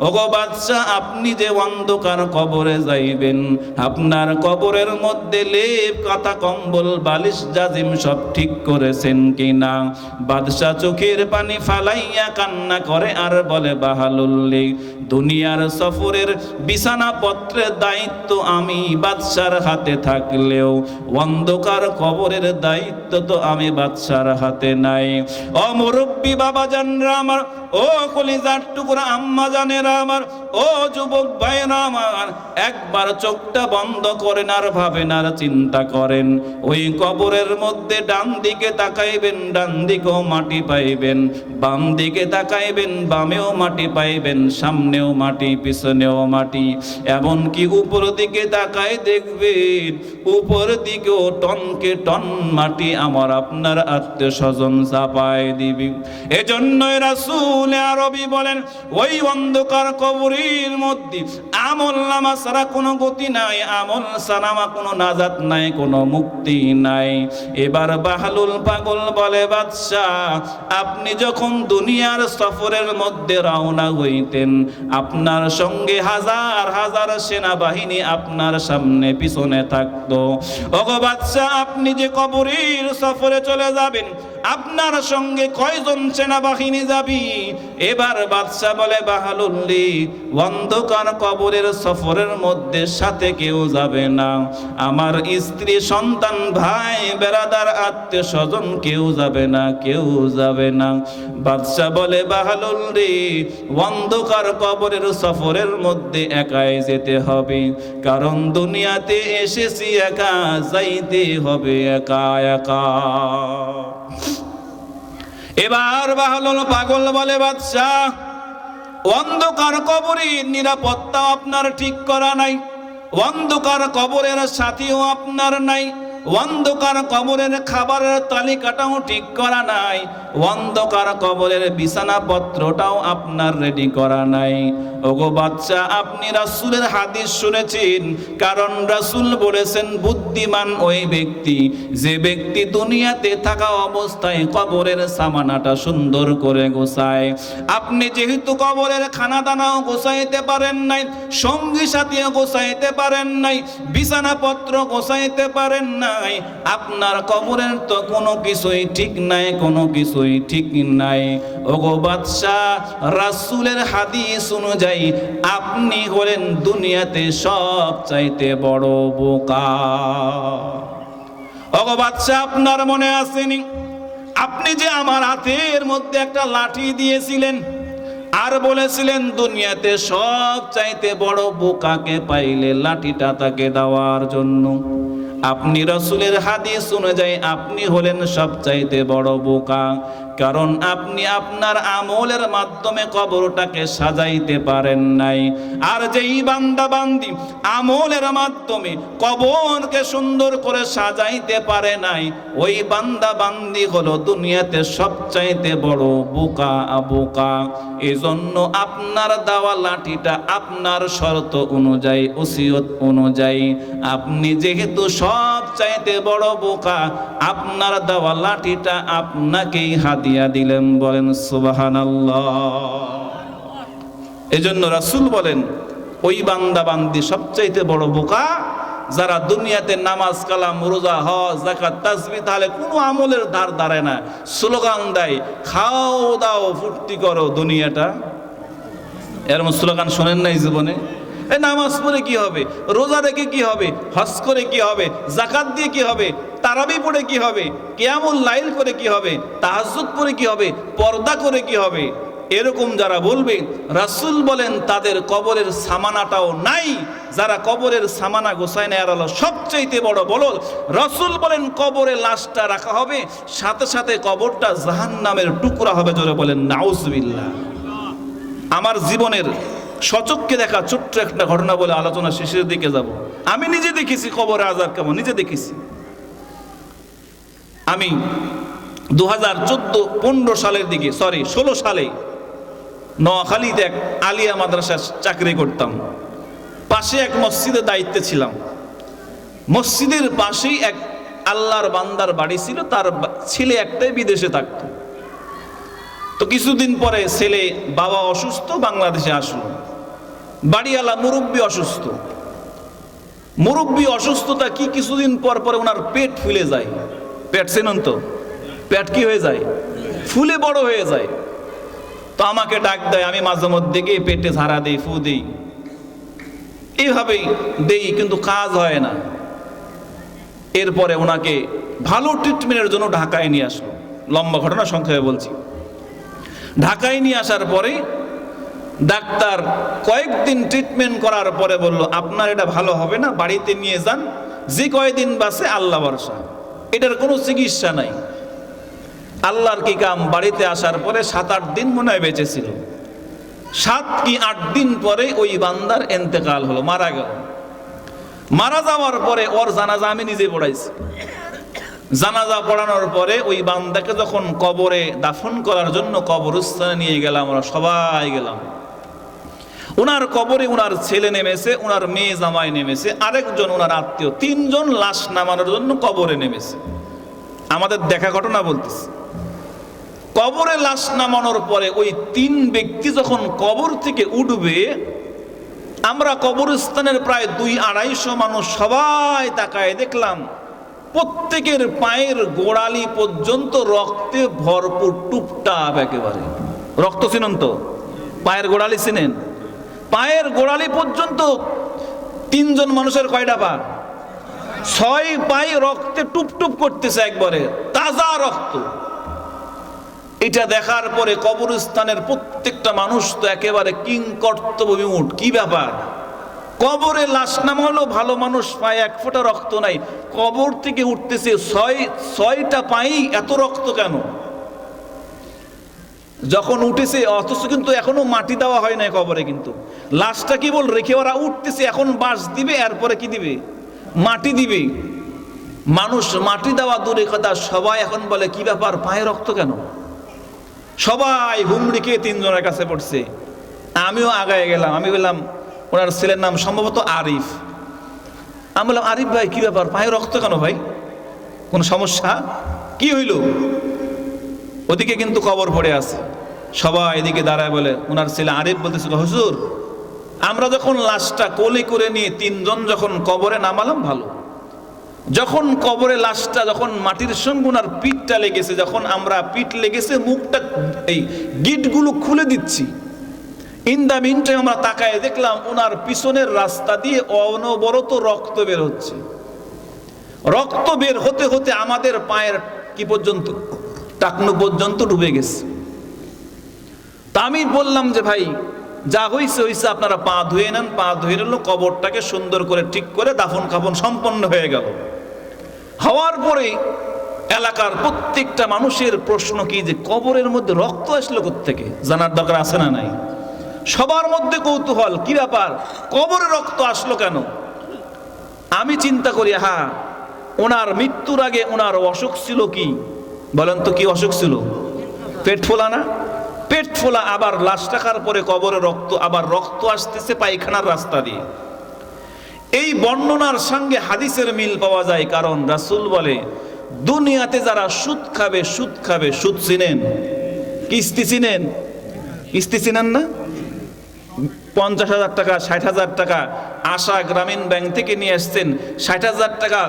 ওগো বাদশা, আপনি যে অন্ধকার কবরে যাইবেন, আপনার কবরের মধ্যে লেপ, কাঁথা, কম্বল, বালিশ, জাজিম সব ঠিক করেছেন কিনা? বাদশা চোখের পানি ফালাইয়া কান্না করে আর বলে, বাহালুল্লি, দুনিয়ার সফরের বিছানাপত্রের দায়িত্ব আমি বাদশার হাতে থাকলেও অন্ধকার কবরের দায়িত্ব তো আমি বাদশার হাতে নাই। ও মুরব্বী বাবা জানরা আমার, ও কলিজার টুকরা আম্মা জানেরা আমার, ও যুবক ভাইরা আমার, একবার চোখটা বন্ধ করেন আর ভাবেন আর চিন্তা করেন, ওই কবর কবরের মধ্যে ডান দিকে তাকাইবেন, ডান দিকেও মাটি পাইবেন, বাম দিকে তাকাইবেন, বামেও মাটি পাইবেন, সামনেও মাটি, পিছনেও মাটি, এমনকি উপর দিকে তাকাই দেখবেন উপর দিকেও টনকে টন মাটি আমার আপনার আত্মীয় স্বজন চাপায় দিবি। এজন্যই রাসূল আরবি বলেন, ওই অন্ধকার কবরের মধ্যে আমল নামা ছাড়া কোনো গতি নাই, আমল ছাড়া কোনো নাজাত নাই, কোনো মুক্তি নাই। এবার বাহলুল পাগল বলে, বাদশাহ আপনি যখন দুনিয়ার সফরের মধ্যে রওনা হইতেন, আপনার সঙ্গে হাজার হাজার সেনাবাহিনী আপনার সামনে পিছনে থাকতো। ওগো বাদশাহ, আপনি যে কবরের সফরে চলে যাবেন, আপনার সঙ্গে কয়জন সেনাবাহিনী যাবি? এবার বাদশাহ বলে, বাহলুল্লি, অন্ধকার কবরের সফরের মধ্যে সাথে কেউ যাবে না, আমার স্ত্রী, সন্তান, ভাই, বেরাদার, আত্মীয় স্বজন কেউ যাবে না, কেউ যাবে না। বাদশাহ বলে, বাহলুল্লি, অন্ধকার কবরের সফরের মধ্যে একাই যেতে হবে, কারণ দুনিয়াতে এসেছি একা, যাইতে হবে একা একা। এবার বাহলুল পাগল বলে, বাদশাহ অন্ধকার কবরের নিরাপত্তা আপনার ঠিক করা নাই, অন্ধকার কবরের সাথীও আপনার নাই, অন্ধকার কবরের খাবারের তালিকাটাও ঠিক করা নাই, অন্ধকার কবরের বিছানাপত্রটাও আপনার রেডি করা নাই। ওগো বাদশা, আপনি রাসূলের হাদিস শুনেছেন, কারণ রাসূল বলেছেন বুদ্ধিমান ওই ব্যক্তি যে ব্যক্তি দুনিয়াতে থাকা অবস্থায় কবরের সামানাটা সুন্দর করে গোছায়। আপনি যেহেতু কবরের খানা দানাও গোছাইতে পারেন নাই, সঙ্গী সাথীও গোছাইতে পারেন নাই, বিছানাপত্র গোছাইতে পারেন নাই, আপনার কবরের তো কোনো কিছুই ঠিক নাই, কোনো কিছুই ঠিক নাই। ওগো বাদশা, রাসূলের হাদিস অনুযায়ী আপনি হলেন দুনিয়াতে সব চাইতে বড় বোকা। ওগো বাদশা, আপনার মনে আসেনি আপনি যে আমার হাতের মধ্যে একটা লাঠি দিয়েছিলেন আর বলেছিলেন দুনিয়াতে সব চাইতে বড় বোকাকে পাইলে লাঠিটা তাকে দেওয়ার জন্য? আপনি রাসূলের হাদিস অনুযায়ী আপনি হলেন সবচাইতে বড় বোকা, কারণ আপনি আপনার আমলের মাধ্যমে কবরটাকে সাজাইতে পারেন নাই। আর যেই বান্দা বান্দি আমলের মাধ্যমে কবরকে সুন্দর করে সাজাইতে পারে নাই, ওই বান্দা বান্দি হলো দুনিয়াতে সবচাইতে বড় বোকা বোকা। এজন্য আপনার দেওয়া লাঠিটা আপনার শর্ত অনুযায়ী, ওসিয়ত অনুযায়ী, আপনি যেহেতু সব চাইতে বড় বোকা, আপনার দেওয়া লাঠিটা আপনাকেই হাদিয়া দিলেন। বলেন সুবহানাল্লাহ। এজন্য রাসূল বলেন, ওই বান্দা বান্দি সবচাইতে বড় বোকা যারা দুনিয়াতে নামাজ, কালাম, রোজা, হজ, যাকাত, তাসবিহ, তাহলে কোনো আমলের ধার ধারে না, স্লোগান দেয় খাও দাও ফুর্তি করো দুনিয়াটা। এরকম স্লোগান শোনেন নাই জীবনে? এই নামাজ পড়ে কি হবে, রোজা রেখে কি হবে, হজ করে কি হবে, যাকাত দিয়ে কি হবে, তারাবি পড়ে কি হবে, কিয়ামুল লাইল করে কি হবে, তাহাজ্জুদ পড়ে কি হবে, পর্দা করে কি হবে, এরকম যারা বলবে, রাসূল বলেন তাদের কবরের সামানাটাও নাই। যারা কবরের সামানা গোছায় না, এরা সবচেয়ে বড় বলদ। রাসূল বলেন কবরে লাশটা রাখা হবে, সাথে সাথে কবরটা জাহান্নামের টুকরা হবে। জোরে বলেন নাউজুবিল্লাহ। আমার জীবনের সচক্ষে দেখা ছোট্ট একটা ঘটনা বলে আলোচনা শেষের দিকে যাব। আমি নিজে দেখেছি কবরে আযাব কেমন, নিজে দেখেছি। আমি 2014-15 সালের দিকে, 16 সালে নোয়াখালীতে এক আলিয়া মাদ্রাসায় চাকরি করতাম। পাশে এক মসজিদের দায়িত্বে ছিলাম। মসজিদের পাশেই এক আল্লাহর বান্দার বাড়ি ছিল, তার ছেলে একটাই বিদেশে থাকতো। তো কিছুদিন পরে ছেলে, বাবা অসুস্থ, বাংলাদেশে আসলো। বাড়িওয়ালা মুরব্বী অসুস্থ। মুরব্বী অসুস্থতা কি, কিছুদিন পর পরে ওনার পেট ফুলে যায়। পেট চেনেন তো? পেট কি হয়ে যায়? ফুলে বড় হয়ে যায়। তো আমাকে ডাক দেয়, আমি মাঝে মধ্যে গিয়ে পেটে ঝাড়া দেই, ফু দেই, এইভাবেই দেই, কিন্তু কাজ হয় না। এরপরে ওনাকে ভালো ট্রিটমেন্টের জন্য ঢাকায় নিয়ে আসলো। লম্বা ঘটনা, সংক্ষেপে বলছি। ঢাকায় নিয়ে আসার পরে ডাক্তার কয়েকদিন ট্রিটমেন্ট করার পরে বলল, আপনার এটা ভালো হবে না, বাড়িতে নিয়ে যান, যে কয়েকদিন বাসে আল্লাহ ভরসা। এটার কোনো চিকিৎসা নাই। আল্লাহর কি কাম, বাড়িতে আসার পরে 7-8 দিন মনে হয় বেঁচে ছিল। 7 কি 8 দিন পরে ওই বান্দার ইন্তেকাল হলো, মারা গেল। মারা যাওয়ার পরে ওর জানাজা আমি নিজে পড়াইছি। জানাজা পড়ানোর পরে ওই বান্দাকে যখন কবরে দাফন করার জন্য কবরস্থানে নিয়ে গেলাম, আমরা সবাই গেলাম। ওনার কবরে ওনার ছেলে নেমেছে, ওনার মেয়ে জামাই নেমেছে, আরেকজন ওনার আত্মীয়, 3 জন লাশ নামানোর জন্য কবরে নেমেছে। আমাদের দেখা ঘটনা বলতেছে। কবরে লাশ নামানোর পরে ওই 3 ব্যক্তি যখন কবর থেকে উঠবে, আমরা কবরস্থানের প্রায় 200-250 মানুষ সবাই তাকায় দেখলাম প্রত্যেকের পায়ের গোড়ালি পর্যন্ত রক্তে ভরপুর, টুপটাপ একেবারে। রক্ত চিনেন তো? পায়ের গোড়ালি চিনেন? পায়ের গোড়ালি পর্যন্ত 3 জন মানুষের কয়টা পা? 6 পায়ে রক্তে টুপটুপ করতেছে, একবারে তাজা রক্ত। এটা দেখার পরে কবরস্থানের প্রত্যেকটা মানুষ তো একেবারে কিংকর্তব্য বিমূঢ়। কি ব্যাপার? কবরে লাশ নামালো, ভালো মানুষ, পায়ে 1 ফোঁটা রক্ত নাই, কবর থেকে উঠতেছে 6টা পায়েই এত রক্ত কেন? যখন উঠেছে, অথচ কিন্তু এখনো মাটি দেওয়া হয় না কবরে, কিন্তু লাশটা কি বল রেখে ওরা উঠতেছে। এখন বাঁশ দিবে, এরপরে কি দিবে? মাটি দিবে। মানুষ মাটি দেওয়া দূরে কথা, সবাই এখন বলে কি ব্যাপার, পায়ে রক্ত কেন? সবাই হুমড়ি খেয়ে 3 জনের কাছে পড়ছে। আমিও আগায় গেলাম। আমি বললাম, ওনার ছেলের নাম সম্ভবত আরিফ। আমি বললাম, আরিফ ভাই কি ব্যাপার, পায়ে রক্ত কেন ভাই? কোন সমস্যা? কি হইল? ওদিকে কিন্তু কবর পড়ে আছে। সবাই এদিকে দাঁড়ায় বলে, ওনার ছেলে আরিফ বলতেছিল, হুজুর আমরা যখন লাশটা কোলে করে নিয়ে 3 জন যখন কবরে নামালাম, ভালো, যখন কবরে লাশটা যখন মাটির সঙ্গে ওনার পিঠটা লেগেছে, যখন আমরা পিঠ লেগেছে, মুখটা এই গিটগুলো খুলে দিচ্ছি, ইন দা মিন টাইম আমরা তাকায় দেখলাম ওনার পিছনের রাস্তা দিয়ে অনবরত রক্ত বের হচ্ছে। রক্ত বের হতে হতে আমাদের পায়ের কি পর্যন্ত, টাকনু পর্যন্ত ডুবে গেছে। তা আমি বললাম যে ভাই যা হইছে হইছে, আপনারা পা ধুয়ে নেন। পা ধুয়ে নিল, কবরটাকে সুন্দর করে ঠিক করে দাফন কাফন সম্পন্ন হয়ে গেল। হওয়ার পরে এলাকার প্রত্যেকটা মানুষের প্রশ্ন কি, যে কবরের মধ্যে রক্ত আসলো কোত্থেকে? জানার দরকার আছে না নাই? সবার মধ্যে কৌতূহল, কি ব্যাপার, কবরে রক্ত আসলো কেন? আমি চিন্তা করি, হ্যাঁ, ওনার মৃত্যুর আগে ওনার অসুখ ছিল কি বলেন তো? কি অসুখ ছিল? পেট ফোলা না? পেট ফোলা, আবার লাশ রাখার পরে কবরে রক্ত, আবার রক্ত আসতেছে পায়খানার রাস্তা দিয়ে। এই বর্ণনার সঙ্গে হাদিসের মিল পাওয়া যায়, কারণ রাসূল বলে, দুনিয়াতে যারা সুদ খাবে, সুদ খাবে, সুদ চিনেন? কিস্তি চিনেন? কিস্তি চিনেন না? 50,000 টাকা, 60,000 টাকা আশা গ্রামীণ ব্যাংক থেকে নিয়ে আসছেন, 60,000 টাকা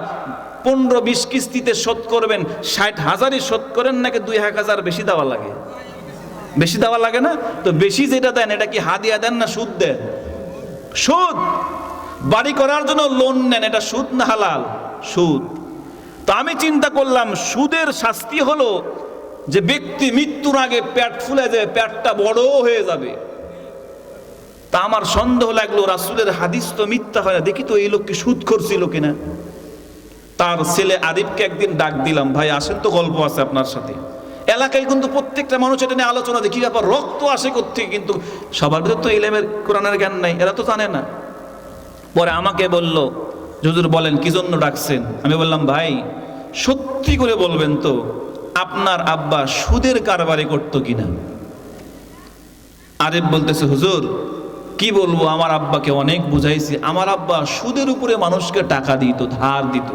15-20 কিস্তিতে শোধ করবেন। 60,000ই শোধ করেন নাকি 2,000 বেশি দেওয়া লাগে? বেশি দেওয়া লাগে না? তো বেশি যেটা দেন, এটা কি হাদিয়া দেন না সুদ দেন? সুদ। বাড়ি করার জন্য লোন নেন, এটা সুদ না হালাল? সুদ। তো আমি চিন্তা করলাম, সুদের শাস্তি হলো যে ব্যক্তি মৃত্যুর আগে পেট ফুলে যাবে, পেটটা বড় হয়ে যাবে। তা আমার সন্দেহ লাগলো, রাসূলের হাদিস তো মিথ্যা হয় না, দেখি তো এই লোককে সুদ করছিল কিনা। তার ছেলে আরিফকে একদিন ডাক দিলাম, ভাই আসেন তো, গল্প আছে আপনার সাথে। এলাকায় কিন্তু প্রত্যেকটা মানুষ এটা নিয়ে আলোচনা, দেখি ব্যাপার, রক্ত আসে কোত্থেকে, কিন্তু সবার ভিতরে তো ইলমের কোরআনের জ্ঞান নাই, এরা তো জানে না। পরে আমাকে বলল, হুজুর বলেন কি জন্য ডাকছেন? আমি বললাম, ভাই সত্যি করে বলবেন তো, আপনার আব্বা সুদের কারবারি করতো কিনা? আরিফ বলতেছে, হুজুর কি বলবো, আমার আব্বাকে অনেক বুঝাইছি, আমার আব্বা সুদের উপরে মানুষকে টাকা দিত, ধার দিত,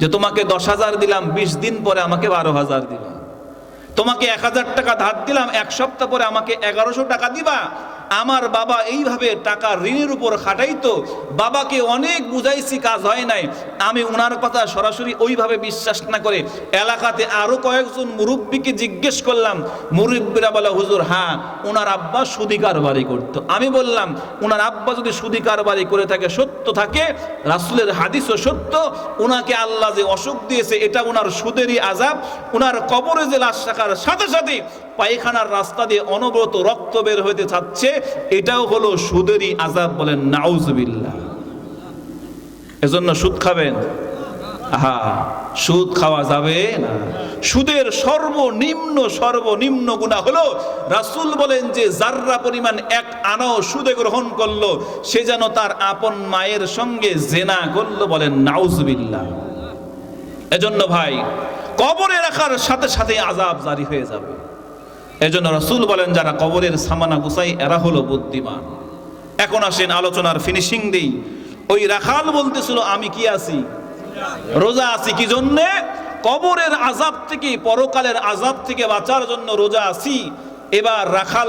যে তোমাকে 10,000 দিলাম, 20 দিন পরে আমাকে 12,000 দিবা, তোমাকে 1,000 টাকা ধার দিলাম, 1 সপ্তাহ পরে আমাকে 1100 টাকা দিবা। আমার বাবা এইভাবে টাকা ঋণের উপর খাটাইতো। বাবাকে অনেক বুঝাইছি, কাজ হয় নাই। আমি ওনার কথা সরাসরি ওইভাবে বিশ্বাস না করে এলাকাতে আরো কয়েকজন মুরব্বীকে জিজ্ঞেস করলাম। মুরব্বীরা বলে, হুজুর হ্যাঁ, ওনার আব্বা সুদি কারবারি করতো। আমি বললাম, ওনার আব্বা যদি সুদি কারবারি করে থাকে, সত্য থাকে, রাসূলের হাদিসও সত্য, ওনাকে আল্লাহ যে অসুখ দিয়েছে এটা ওনার সুদেরই আযাব। ওনার কবরে যে লাশ রাখার সাথে সাথে পায়খানার রাস্তা দিয়ে অনবরত রক্ত বের হইতে চাচ্ছে, এটাও হলো সুদেরই আযাব। বলেন নাউজুবিল্লাহ। এজন্য সুদ খাবেন? সুদ খাওয়া যাবে না। সুদের সর্বনিম্ন গুনাহ হলো, রাসূল বলেন যে যাররা পরিমাণ এক আনাও সুদে গ্রহণ করলো সে যেন তার আপন মায়ের সঙ্গে জেনা করলো। বলেন নাউজুবিল্লাহ। এজন্য ভাই, কবরে রাখার সাথে সাথে আযাব জারি হয়ে যাবে। এজন্য রাসূল বলেন যারা কবরের সামানা গুছাই এরা হলো বুদ্ধিমান। এখন আসেন আলোচনার ফিনিশিং দেই। ওই রাখাল বলতেছিল আমি কি আছি? রোজা আছি। কি জন্যে? কবরের আযাব থেকে, পরকালের আযাব থেকে বাঁচার জন্য রোজা আছি। এবার রাখাল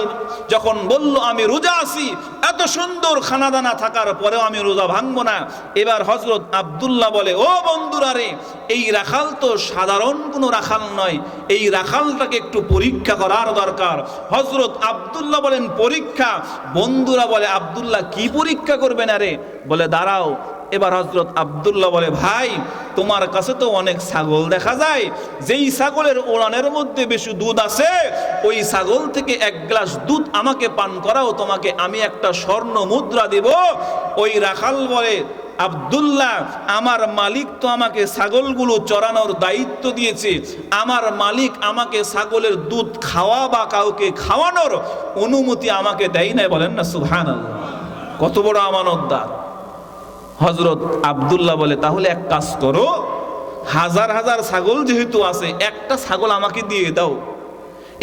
যখন বলল আমি রোজা আছি, এত সুন্দর খানাদানা থাকার পরেও আমি রোজা ভাঙবো না, এবার হযরত আব্দুল্লাহ বলে ও বন্ধুরা রে, এই রাখাল তো সাধারণ কোনো রাখাল নয়, এই রাখালটাকে একটু পরীক্ষা করার দরকার। হযরত আব্দুল্লাহ বলেন পরীক্ষা? বন্ধুরা বলে আব্দুল্লাহ কি পরীক্ষা করবেন? আরে বলে দাঁড়াও। এবার হযরত আব্দুল্লাহ বলে ভাই তোমার কাছে তো অনেক ছাগল দেখা যায়, যেই ছাগলের ওড়ানের মধ্যে বেশি দুধ আছে ওই ছাগল থেকে এক গ্লাস দুধ আমাকে পান করাও, তোমাকে আমি একটা স্বর্ণ মুদ্রা দেব। ওই রাখাল বলে আব্দুল্লাহ আমার মালিক তো আমাকে ছাগলগুলো চরানোর দায়িত্ব দিয়েছে, আমার মালিক আমাকে ছাগলের দুধ খাওয়া বা কাউকে খাওয়ানোর অনুমতি আমাকে দেয় নাই। বলেন না সুবহানাল্লাহ। কত বড় আমানতদার। হযরত আব্দুল্লাহ বলে তাহলে এক কাজ করো, হাজার হাজার ছাগল যেহেতু আছে একটা ছাগল আমাকে দিয়ে দাও।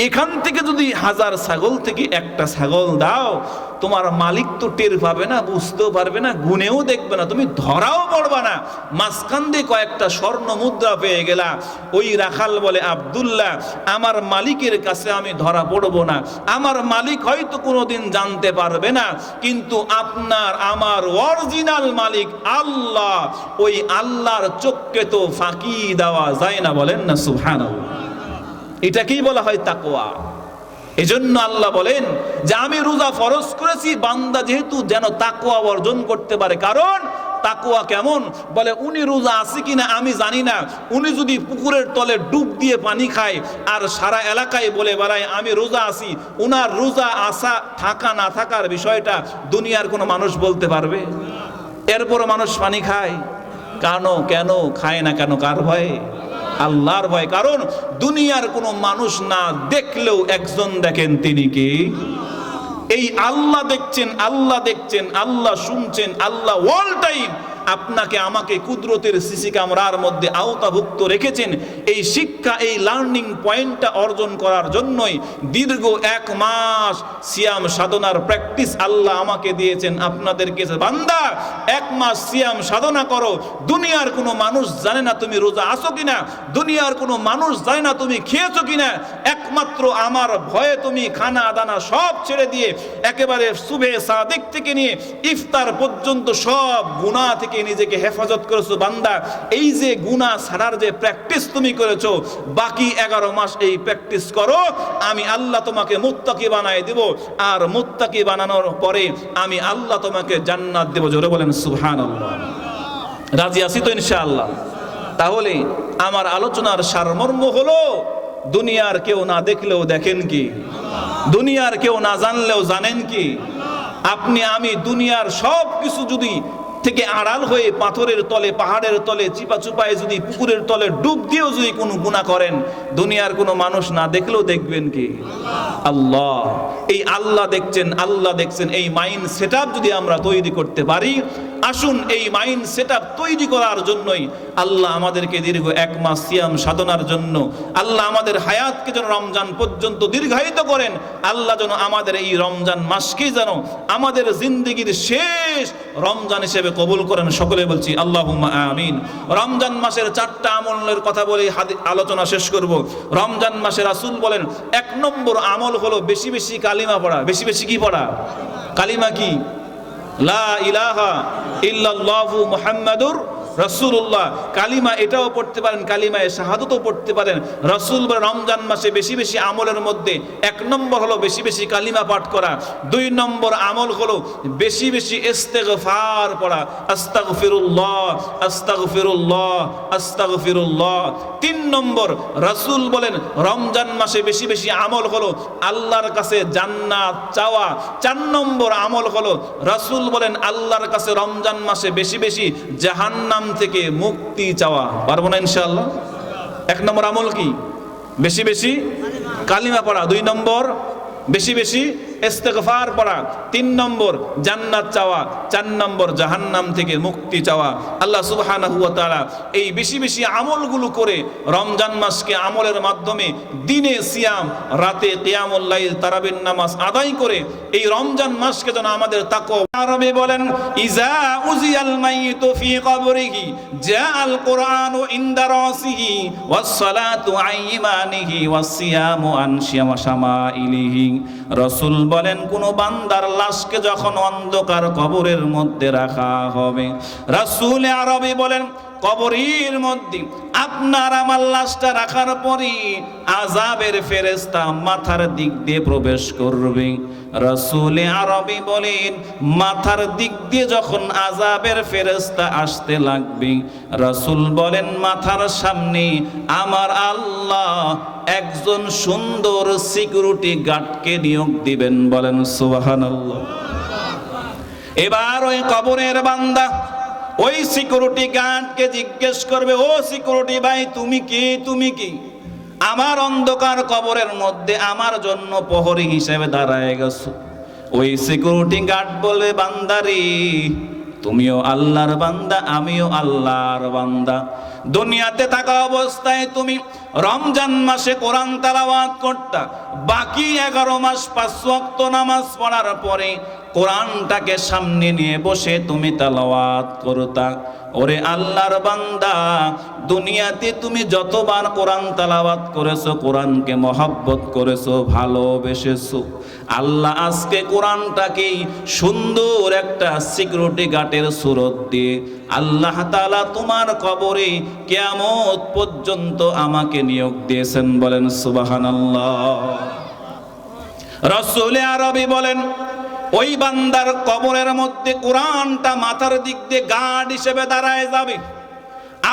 এখান থেকে যদি হাজার ছাগল থেকে একটা ছাগল দাও, তোমার মালিক তো টের পাবে না, বুঝতেও পারবে না, গুনেও দেখবে না, তুমি ধরাও পড়বা না, মাঝখান দিয়ে কয়েকটা স্বর্ণ মুদ্রা পেয়ে গেলা। ওই রাখাল বলে আব্দুল্লাহ আমার মালিকের কাছে আমি ধরা পড়বো না, আমার মালিক হয়তো কোনোদিন জানতে পারবে না, কিন্তু আপনার আমার অরিজিনাল মালিক আল্লাহ, ওই আল্লাহর চোখকে তো ফাঁকি দেওয়া যায় না। বলেন না সুবহানাল্লাহ। এটাকেই বলা হয় তাকওয়া। এজন্য আল্লাহ বলেন যে আমি রোজা ফরজ করেছি বান্দা যেহেতু যেন তাকওয়া অর্জন করতে পারে। কারণ তাকওয়া কেমন? বলে উনি রোজা আছে কিনা আমি জানি না, উনি যদি পুকুরের তলে ডুব দিয়ে পানি খায় আর সারা এলাকায় বলে বেড়ায় আমি রোজা আছি, উনার রোজা আসা থাকা না থাকার বিষয়টা দুনিয়ার কোনো মানুষ বলতে পারবে? এরপরও মানুষ পানি খায় কেন খায় না কেন? কার ভয়ে? আল্লাহর ভয়। কারণ দুনিয়ার কোনো মানুষ না দেখলেও একজন দেখেন, তিনি কি? এই আল্লাহ দেখছেন, আল্লাহ শুনছেন, আল্লাহ অল টাইম আপনাকে আমাকে কুদরতের সিসি ক্যামেরার মধ্যে আওতাভুক্ত রেখেছেন। এই শিক্ষা, এই লার্নিং পয়েন্টটা অর্জন করার জন্যই দীর্ঘ 1 মাস সিয়াম সাধনার প্র্যাকটিস আল্লাহ আমাকে দিয়েছেন, আপনাদেরকে। বান্দা 1 মাস সিয়াম সাধনা করো, দুনিয়ার কোনো মানুষ জানে না তুমি রোজা আছো কিনা, দুনিয়ার কোনো মানুষ জানে না তুমি খেয়েছো কিনা, একমাত্র আমার ভয়ে তুমি খানা দানা সব ছেড়ে দিয়ে একেবারে সুবহে সাদিক থেকে নিয়ে ইফতার পর্যন্ত সব গুনাহ থেকে নিজেকে হেফাজত করেছো। বান্দা এই যে গুনাহ ছাড়ার যে প্র্যাকটিস তুমি করেছো, বাকি 11 মাস এই প্র্যাকটিস করো, আমি আল্লাহ তোমাকে মুত্তাকি বানায় দেব। আর মুত্তাকি বানানোর পরে আমি আল্লাহ তোমাকে জান্নাত দেব। জোরে বলেন সুবহানাল্লাহ। রাজি আছি তো ইনশাআল্লাহ? তাহলে আমার আলোচনার সারমর্ম হলো দুনিয়ার কেউ না দেখলেও দেখেন কি? দুনিয়ার কেউ না জানলেও জানেন কি? আপনি আমি দুনিয়ার সব কিছু যদি থেকে আড়াল হয়ে পাথরের তলে, পাহাড়ের তলে, চিপা চুপায় যদি পুকুরের তলে ডুব দিয়েও যদি কোনো গুনাহ করেন, দুনিয়ার কোনো মানুষ না দেখলেও দেখবেন কি? আল্লাহ। এই আল্লাহ দেখছেন এই মাইন্ড সেটআপ যদি আমরা তৈরি করতে পারি, আসুন এই মাইন্ড সেটআপ তৈরি করার জন্যই আল্লাহ আমাদেরকে দীর্ঘ 1 মাস সিয়াম সাধনার জন্য, আল্লাহ আমাদের হায়াতকে যেন রমজান পর্যন্ত দীর্ঘায়িত করেন। আল্লাহ যেন আমাদের এই রমজান মাসকে যেন আমাদের জিন্দেগির শেষ রমজান হিসেবে কবুল করেন। সকলে বলছি আল্লাহুম্মা আমিন। রমজান মাসের 4টা আমলের কথা বলে আলোচনা শেষ করব। রমজান মাসে রাসূল বলেন 1 নম্বর আমল হলো বেশি বেশি কালিমা পড়া। বেশি বেশি কি পড়া? কালিমা কি? লা ইলাহা ইল্লাল্লাহু মুহাম্মাদুর রাসূলুল্লাহ। কালিমা এটাও পড়তে পারেন, কালিমায়ে শাহাদাতও পড়তে পারেন। রাসূল বলেন রমজান মাসে বেশি বেশি আমলের মধ্যে 1 নম্বর হলো বেশি বেশি কালিমা পাঠ করা। 2 নম্বর আমল হলো বেশি বেশি ইস্তেগফার পড়া, আস্তাগফিরুল্লাহ আস্তাগফিরুল্লাহ আস্তাগফিরুল্লাহ। 3 নম্বর রাসূল বলেন রমজান মাসে বেশি বেশি আমল হলো আল্লাহর কাছে জান্নাত চাওয়া। 4 নম্বর আমল হলো রাসূল বলেন আল্লাহর কাছে রমজান মাসে বেশি বেশি জাহান্নাম থেকে মুক্তি চাওয়া। পারবো না ইনশাআল্লাহ? 1 নম্বর আমল কি? বেশি বেশি কালিমা পড়া। 2 নম্বর বেশি বেশি ইস্তেগফার পড়া। 3 নম্বর জান্নাত চাওয়া। 4 নম্বর জাহান্নাম থেকে মুক্তি চাওয়া। আল্লাহ সুবহানাহু ওয়া তাআলা এই বেশি বেশি আমলগুলো করে রমজান মাসকে আমলের মাধ্যমে দিনে সিয়াম, রাতে কিয়ামুল লাইল, তারাবির নামাজ আদায় করে এই রমজান মাসকে যেন আমাদের তাকওয়া। আরবি বলেন, ইজা উজিয়াল মাইতু ফি কবরিহি জাআল কুরআনু ইনদা রাসিহি ওয়াস সালাতু আইমানিহি ওয়াস সিয়ামু আন শামাইলিহি। রাসূল বলেন, কোন বান্দার লাশকে যখন অন্ধকার কবরের মধ্যে রাখা হবে, রাসূল আরবি বলেন, কবরের মধ্যে আপনার আমার লাশটা রাখার পরই আযাবের ফেরেশতা মাথার দিক দিয়ে প্রবেশ করবে। রাসূল আরবি বলেন, মাথার দিক দিয়ে যখন আযাবের ফেরেশতা আসতে লাগবে, রাসূল বলেন, মাথার সামনে আমার আল্লাহ একজন সুন্দর সিকিউরিটি গার্ডকে নিয়োগ দিবেন। বলেন সুবহানাল্লাহ। এবার ওই কবরের বান্দা ওই সিকিউরিটি গার্ডকে জিজ্ঞেস করবে, ও সিকিউরিটি ভাই, তুমি কি? তুমি কি আমার অন্ধকার কবরের মধ্যে আমার জন্য প্রহরী হিসেবে দাঁড়ায় গেছো? ওই সিকিউরিটি গার্ড বলে, বান্দারে, তুমিও আল্লাহর বান্দা, আমিও আল্লাহর বান্দা। দুনিয়াতে থাকা অবস্থায় তুমি রমজান মাসে কোরআন তেলাওয়াত করতা, বাকি 11 মাস 5 ওয়াক্ত নামাজ পড়ার পরে কোরআনটাকে সামনে নিয়ে বসে তুমি তেলাওয়াত করতা। ওরে আল্লাহর বান্দা, দুনিয়াতে তুমি যতবার কোরআন তেলাওয়াত করেছো, কোরআনকে মহব্বত করেছো, ভালোবেসেছো, আল্লাহ আজকে কোরআনটাকে সুন্দর একটা সিকিউরিটি গার্ডের সুরত দিয়ে আল্লাহ তাআলা তোমার কবরে কিয়ামত পর্যন্ত আমাকে নিয়োগ দিয়েছেন। বলেন সুবহানাল্লাহ। রাসূল আরবি বলেন, ওই বান্দার কবরের মধ্যে কোরআনটা মাথার দিক দিয়ে গার্ড হিসেবে দাঁড়ায় যাবে।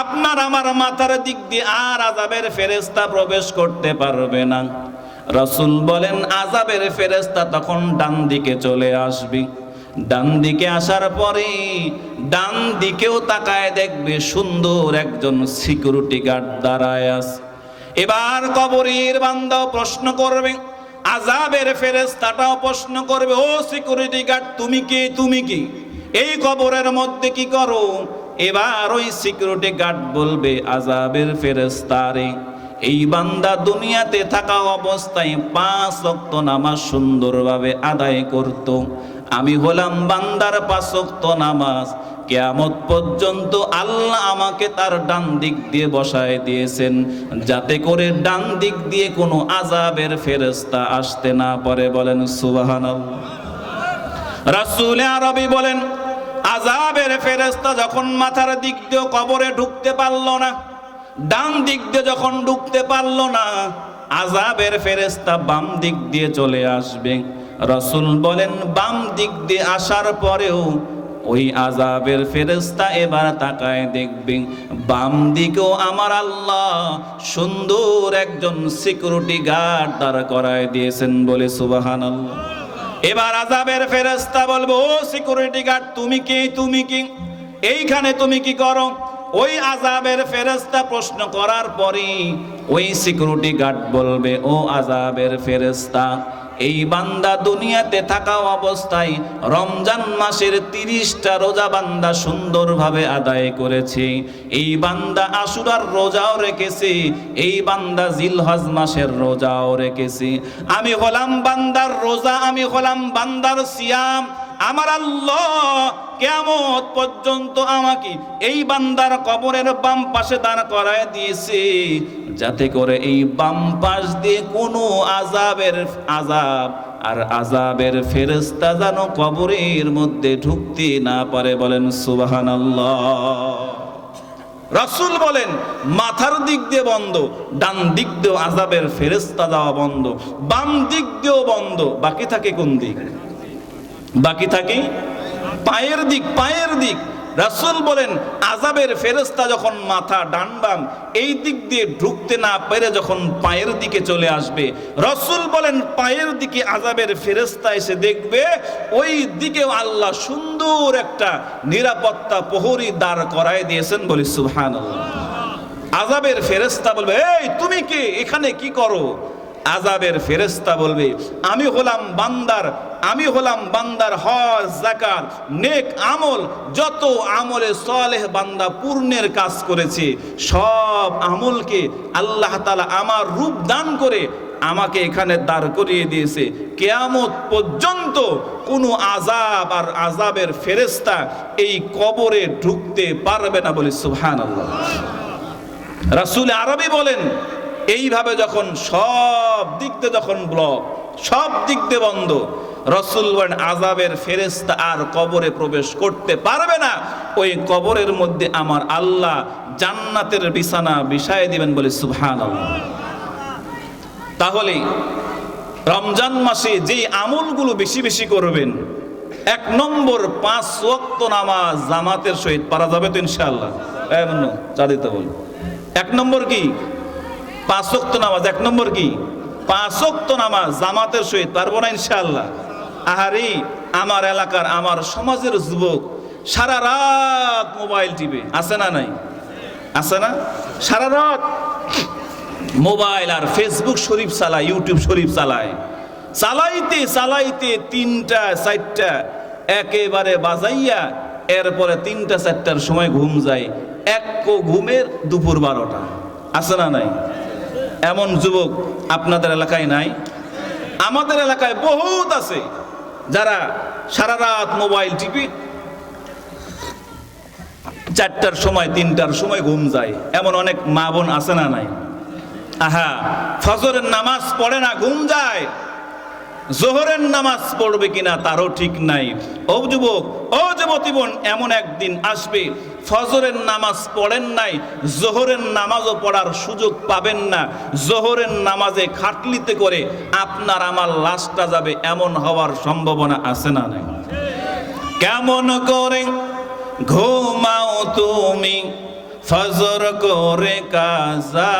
আপনার আমার মাথার দিক দিয়ে আর আযাবের ফেরেশতা প্রবেশ করতে পারবে না। রাসূল বলেন, আযাবের ফেরেশতা তখন ডান দিকে চলে আসবে। ডান দিকে আসার পরে ডান দিকেও তাকায় দেখবে সুন্দর একজন সিকিউরিটি গার্ড দাঁড়ায় আছে। এবার কবরের বান্দাও প্রশ্ন করবে, আযাবের ফেরেশতাটাও প্রশ্ন করবে, ও সিকিউরিটি গার্ড, তুমি কি? তুমি কি এই কবরের মধ্যে কি করো? এবার ওই সিকিউরিটি গার্ড বলবে, আযাবের ফেরেশতারে, এই বান্দা দুনিয়াতে থাকা অবস্থায় 5 ওয়াক্ত নামাজ সুন্দরভাবে আদায় করত। আমি হলাম বান্দার 5 ওয়াক্ত নামাজ কিয়ামত পর্যন্ত আল্লাহ আমাকে তার ডান দিক দিয়ে বসায় দিয়েছেন, যাতে করে ডান দিক দিয়ে কোনো আযাবের ফেরেশতা আসতে না পারে। বলেন সুবহানাল্লাহ। রাসূল আরবি বলেন, আযাবের ফেরেশতা যখন মাথার দিক দিয়ে কবরে ঢুকতে পারলো না, ডান দিক দিয়ে যখন ঢুকতে পারলো না, আযাবের ফেরেশতা বাম দিক দিয়ে চলে আসবে। রাসূল বলেন, বাম দিক দিয়ে আসার পরেও ওই আযাবের ফেরেশতা এবার তাকায় দেখবে বাম দিকেও আমার আল্লাহ সুন্দর একজন সিকিউরিটি গার্ড দাঁড় করায় দিয়েছেন। বলে সুবহানাল্লাহ। এবার আযাবের ফেরেশতা বলবে, ও সিকিউরিটি গার্ড, তুমি কি? তুমি কি এইখানে তুমি কি করো? ওই আযাবের ফেরেশতা প্রশ্ন করার পরে ওই সিকিউরিটি গার্ড বলবে, ও আযাবের ফেরেশতা, এই বান্দা দুনিয়াতে থাকা অবস্থায় রমজান মাসের 30টা রোজা বান্দা সুন্দরভাবে আদায় করেছে। এই বান্দা আশুরার রোজাও রেখেছে, এই বান্দা জিলহজ মাসের রোজাও রেখেছে। আমি হলাম বান্দার রোজা, আমি হলাম বান্দার সিয়াম। আমার আল্লাহ কিয়ামত পর্যন্ত আমাকে এই বান্দার কবরের বাম পাশে দাঁড় করায় দিয়েছে, যাতে করে এই বাম পাশ দিয়ে কোনো আযাবের ফেরেশতা যেন কবরের মধ্যে ঢুকতে না পারে। বলেন সুবহানাল্লাহ। রাসূল বলেন, মাথার দিক দিয়ে বন্ধ, ডান দিক দিয়েও আযাবের ফেরেশতা যাওয়া বন্ধ, বাম দিক দিয়েও বন্ধ। বাকি থাকে কোন দিক? বাকি থাকে পায়ের দিক। পায়ের দিক রাসূল বলেন আযাবের ফেরেশতা যখন মাথা ডান বাম এই দিক দিয়ে ঢুকতে না পেরে যখন পায়ের দিকে চলে আসবে, রাসূল বলেন পায়ের দিকে আযাবের ফেরেশতা এসে দেখবে ওই দিকেও আল্লাহ সুন্দর একটা নিরাপত্তা প্রহরী দাঁড় করায় দিয়েছেন, বলি সুবহানাল্লাহ। আযাবের ফেরেশতা বলবে, এই তুমি কে, এখানে কি করো? আযাবের ফেরেশতা বলবে, আমি হলাম বান্দার হজ যাকাত নেক আমল, যত আমলে সালেহ বান্দা পূর্ণের কাজ করেছে সব আমলকে আল্লাহ তাআলা আমার রূপ দান করে আমাকে এখানে দাঁড় করিয়ে দিয়েছে। কিয়ামত পর্যন্ত কোনো আযাব আর আযাবের ফেরেশতা এই কবরে ঢুকতে পারবে না, বলি সুবহানাল্লাহ। রাসূল আরবি বলেন এইভাবে যখন সব দিক দিয়ে যখন ব্লক, সব দিক দিয়ে বন্ধ, রাসূল বলেন আযাবের ফেরেশতা আর কবরে প্রবেশ করতে পারবে না। ওই কবরের মধ্যে আমার আল্লাহ জান্নাতের বিছানা বিছায় দিবেন, বলে সুবহানাল্লাহ। তাহলে রমজান মাসে যেই আমলগুলো বেশি বেশি করবেন, 1 নম্বর 5 ওয়াক্ত নামাজ জামাতের সহিত পড়া যাবে তো ইনশাআল্লাহ? চা দিতে বল। 1 নম্বর কি? 5 ওয়াক্ত নামাজ। 1 নম্বর কি? 5 ওয়াক্ত নামাজ জামাতের সহিত পারবো না ইনশাআল্লাহ? আহারে আমার এলাকার আমার সমাজের যুবক সারা রাত মোবাইল টিপে, আছে না নাই? আছে না? সারা রাত মোবাইল আর ফেসবুক শরীফ চালায়, ইউটিউব শরীফ চালায়, চালাইতে চালাইতে 3টা 4টা একেবারে বাজাইয়া এরপরে 3টা 4টার সময় ঘুম যায়, এক ঘুমের দুপুর 12টা। আছে না নাই? এমন যুবক আপনাদের এলাকায় নাই? আমাদের এলাকায় বহুত আছে যারা সারা রাত মোবাইল টিপি 4টার সময় 3টার সময় ঘুম যায়। এমন অনেক মা বোন আছে না নাই? আহা, ফজরের নামাজ পড়ে না, ঘুম যায়। জোহরের নামাজ পড়বে কিনা তারও ঠিক নাই। ও যুবক, ও যুবতী বোন, এমন একদিন আসবে ফজরের নামাজ পড়েন নাই, জোহরের নামাজও পড়ার সুযোগ পাবেন না। জোহরের নামাজে খাটলিতে করে আপনার আমার লাশটা যাবে, এমন হওয়ার সম্ভাবনা আছে না নাই? কেমন করে ঘুমাও তুমি ফজর করে কাজা,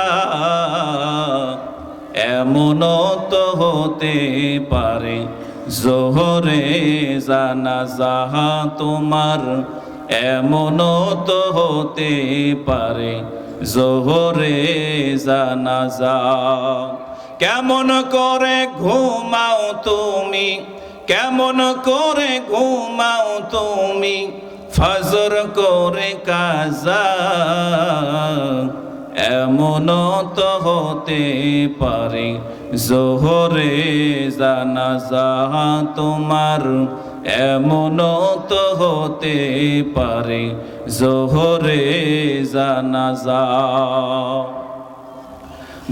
এমনও তো হতে পারে জোহরে জানাজা তোমার, এমনও তো হতে পারে জোহরে জানাজা। কেমন করে ঘুমাও তুমি, কেমন করে ঘুমাও তুমি ফজর করে কাজা, এমনও তো হতে পারে জোহরে জানাজা তোমার, এমনও তো হতে পারে জোহরে জানাজা।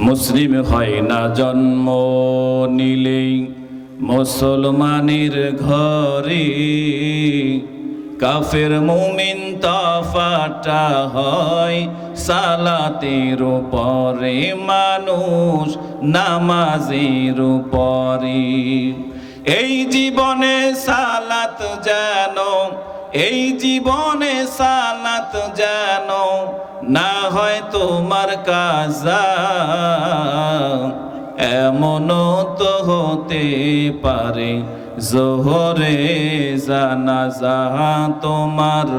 মুসলিম হয় না জন্ম নিলেই মুসলমানের ঘরে, কাফের মুমিন তফাটা হয় সালাতের উপরে, মানুষ নামাজের উপরে। এই জীবনে সালাত জানো, এই জীবনে সালাত জানো, না হয় তোমার কাজা, এমনও তো হতে পারে জোহরে জানাজা তোমার,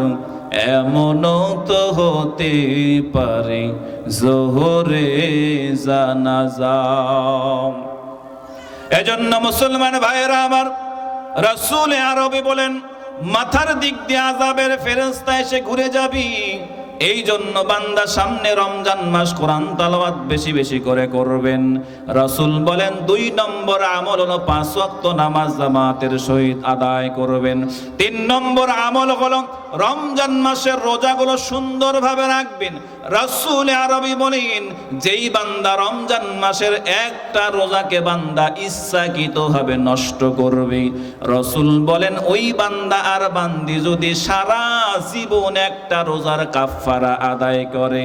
এমনও তো হতে পারে জোহরে জানাজা। এজন্য মুসলমান ভাইয়েরা আমার, রাসূল আরবি বলেন মাথার দিক দিয়ে আযাবের ফেরেশতা এসে ঘুরে যাবি। এই জন্য বান্দা সামনে রমজান মাস কোরআন তেলাওয়াত বেশি বেশি করে করবেন। রাসূল বলেন 2 নম্বর আমল হলো 5 ওয়াক্ত নামাজ জামাতের সহিত আদায় করবেন। 3 নম্বর আমল হলো রমজান মাসের রোজাগুলো সুন্দরভাবে রাখবেন। রাসূল আরবি বলেন যেই বান্দা রমজান মাসের একটা রোজাকে বান্দা ইচ্ছাকৃতভাবে নষ্ট করবে, রাসূল বলেন ওই বান্দা আর বান্দি যদি সারা জীবন একটা রোজার কাফারা আদায় করে,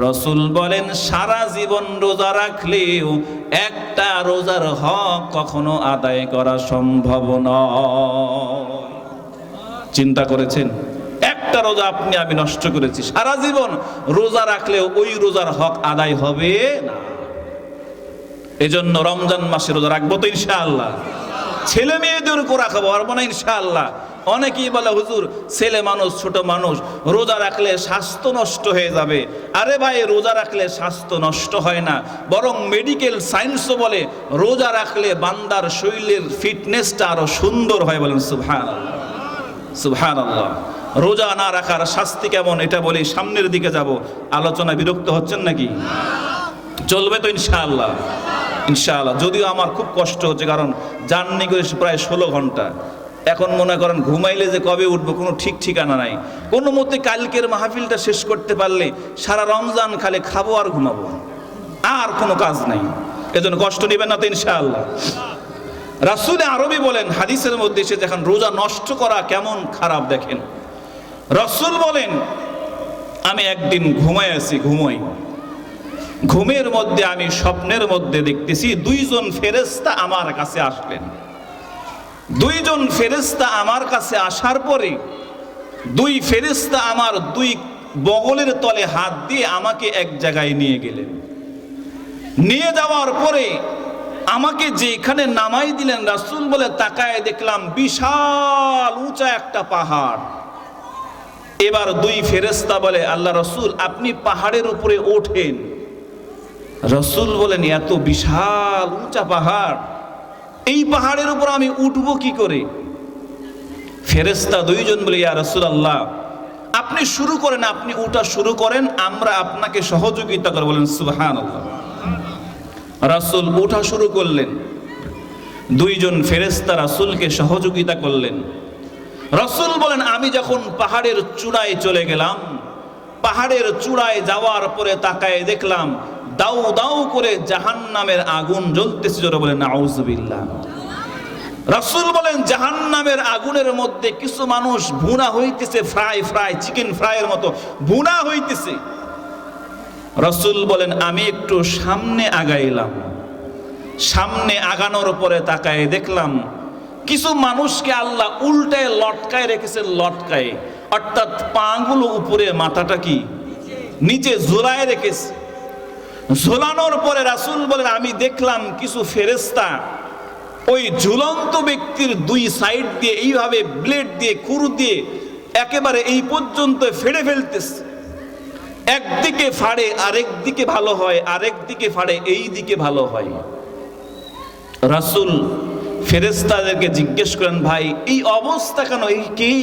রাসূল বলেন সারা জীবন রোজা রাখলেও একটা রোজার হক কখনো আদায় করা সম্ভব নয়। চিন্তা করেছেন? একটা একটা রোজা আপনি আমি নষ্ট করেছি, সারা জীবন রোজা রাখলেও ওই রোজার হক আদায় হবে না। এজন্য রমজান মাসে রোজা রাখবো তো ইনশাআল্লাহ। ছেলে মেয়েদেরকে রাখবো, পারবো না ইনশাআল্লাহ। অনেকেই বলে হুজুর ছেলে মানুষ, ছোট মানুষ, রোজা রাখলে স্বাস্থ্য নষ্ট হয়ে যাবে। আরে ভাই, রোজা রাখলে স্বাস্থ্য নষ্ট হয় না, বরং মেডিকেল সায়েন্সও বলে রোজা রাখলে বান্দার শরীরের ফিটনেসটা আরো সুন্দর হয়। বলেন সুবহানাল্লাহ, সুবহানাল্লাহ। রোজা না রাখার শাস্তি কেমন এটা বলে সামনের দিকে যাব। আলোচনা বিরক্ত হচ্ছেন নাকি? চলবে তো ইনশাআল্লাহ, ইনশাআল্লাহ। যদিও আমার খুব কষ্ট হচ্ছে, কারণ জার্নি করে প্রায় 16 ঘন্টা। এখন মনে করেন ঘুমাইলে যে কবে উঠবো কোনো ঠিক ঠিকানা নাই। কোনো মতে কালকের মাহফিলটা শেষ করতে পারলে সারা রমজান খালি খাবো আর ঘুমাবো, আর কোনো কাজ নাই। এজন্য কষ্ট নেবেন না তো ইনশাআল্লাহ। রাসূল আরবি বলেন, হাদিসের মধ্যে এসে দেখেন রোজা নষ্ট করা কেমন খারাপ। দেখেন রাসূল বলেন, আমি একদিন ঘুমের মধ্যে আমি স্বপ্নের মধ্যে দেখতেছি 2 জন ফেরেশতা আমার কাছে আসলেন। 2 জন ফেরেশতা আমার কাছে আসার পরে 2 ফেরেশতা আমার 2 বগলের তলে হাত দিয়ে আমাকে এক জায়গায় নিয়ে গেলেন। নিয়ে যাওয়ার পরে আমাকে যেখানে নামাই দিলেন, রাসূল বলে তাকায় দেখলাম বিশাল উঁচা একটা পাহাড়। এবার 2 ফেরেশতা বলে, আল্লাহ রাসূল আপনি পাহাড়ের উপরে ওঠেন। রাসূল বলেন, এত বিশাল উঁচা পাহাড়, এই পাহাড়ের উপর আমি উঠবো কি করে? ফেরেশতা 2 জন বলে, ইয়া রাসূলুল্লাহ আপনি শুরু করেন, আপনি উঠা শুরু করেন, আমরা আপনাকে সহযোগিতা করব। বলেন সুবহানাল্লাহ। রাসূল উঠা শুরু করলেন। 2 জন ফেরেশতা রাসূলকে সহযোগিতা করলেন। রাসূল বলেন, আমি যখন পাহাড়ের চূড়ায় চলে গেলাম, পাহাড়ের চূড়ায় যাওয়ার পরে তাকায় দেখলাম দাউ দাউ করে জাহান্নামের আগুন জ্বলতেছে। জোরে বলেন নাউযুবিল্লাহ। রাসূল বলেন, জাহান্নামের আগুনের মধ্যে কিছু মানুষ ভুনা হইতেছে, ফ্রাই চিকেন ফ্রাইয়ের মতো ভুনা হইতেছে। রাসূল বলেন, আমি একটু সামনে আগাইলাম। সামনে আগানোর পরে তাকায় দেখলাম কিছু মানুষকে আল্লাহ উল্টায় লটকায় রেখেছে, লটকায় অর্থাৎ পাগুলো উপরে, মাথাটা কি নিচে ঝুলায় রেখেছে। ঝুলানোর পরে রাসূল বলেন, আমি দেখলাম কিছু ফেরেশতা ওই ঝুলন্ত ব্যক্তির 2 সাইড দিয়ে এইভাবে ব্লেড দিয়ে, কুর দিয়ে একেবারে এই পর্যন্ত ফেড়ে ফেলতেছে। একদিকে ফাড়ে আরেক দিকে ভালো হয়, আরেক দিকে ফাড়ে এই দিকে ভালো হয়। রাসূল ফেরেশতাদেরকে জিজ্ঞেস করেন, ভাই এই অবস্থা কেন? এই কি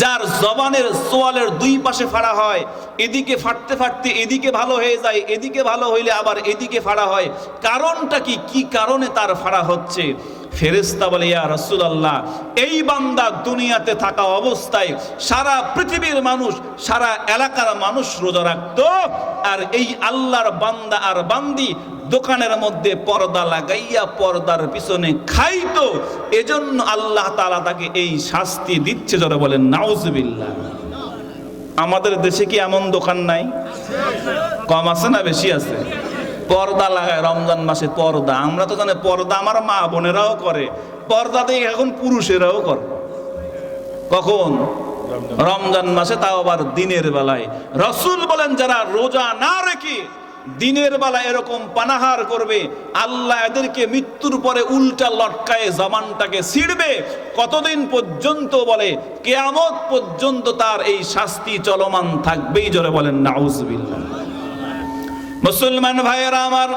যার জবানের সোয়ালের 2 পাশে ফাড়া হয়, এদিকে ফাটতে ফাটতে এদিকে ভালো হয়ে যায়, এদিকে ভালো হইলে আবার এদিকে ফাড়া হয়, কারণটা কি? কি কারণে তার ফাড়া হচ্ছে? ফেরেশতা বলে, ইয়া রাসূলুল্লাহ এই বান্দা দুনিয়াতে থাকা অবস্থায় সারা পৃথিবীর মানুষ, সারা এলাকার মানুষ রোজা রাখতো, আর এই আল্লাহর বান্দা আর বান্দি দোকানের মধ্যে পর্দা লাগাইয়া পর্দার পিছনে খাইতো, এজন্য আল্লাহ তাআলা তাকে এই শাস্তি দিচ্ছে। যারা বলেন নাউযুবিল্লাহ। আমাদের দেশে কি এমন দোকান নাই? কম আছে না বেশি আছে? পর্দা লাগায় রমজান মাসে পর্দা। আমরা তো জানি পর্দা আমার মা বোনেরাও করে, পর্দাতে এখন পুরুষেরাও করে। কখন? রমজান মাসে, তাও আবার দিনের বেলায়। রাসূল বলেন, যারা রোজা না রেখে দিনের বেলা এরকম পানাহার করবে, আল্লাহ এদেরকে মৃত্যুর পরে উল্টা লটকায় জবানটাকে ছিড়বে। কতদিন পর্যন্ত? বলে কিয়ামত পর্যন্ত তার এই শাস্তি চলমান থাকবেই। জোরে বলেন নাউযুবিল্লাহ। মুসলমান ভাইয়েরা আমার,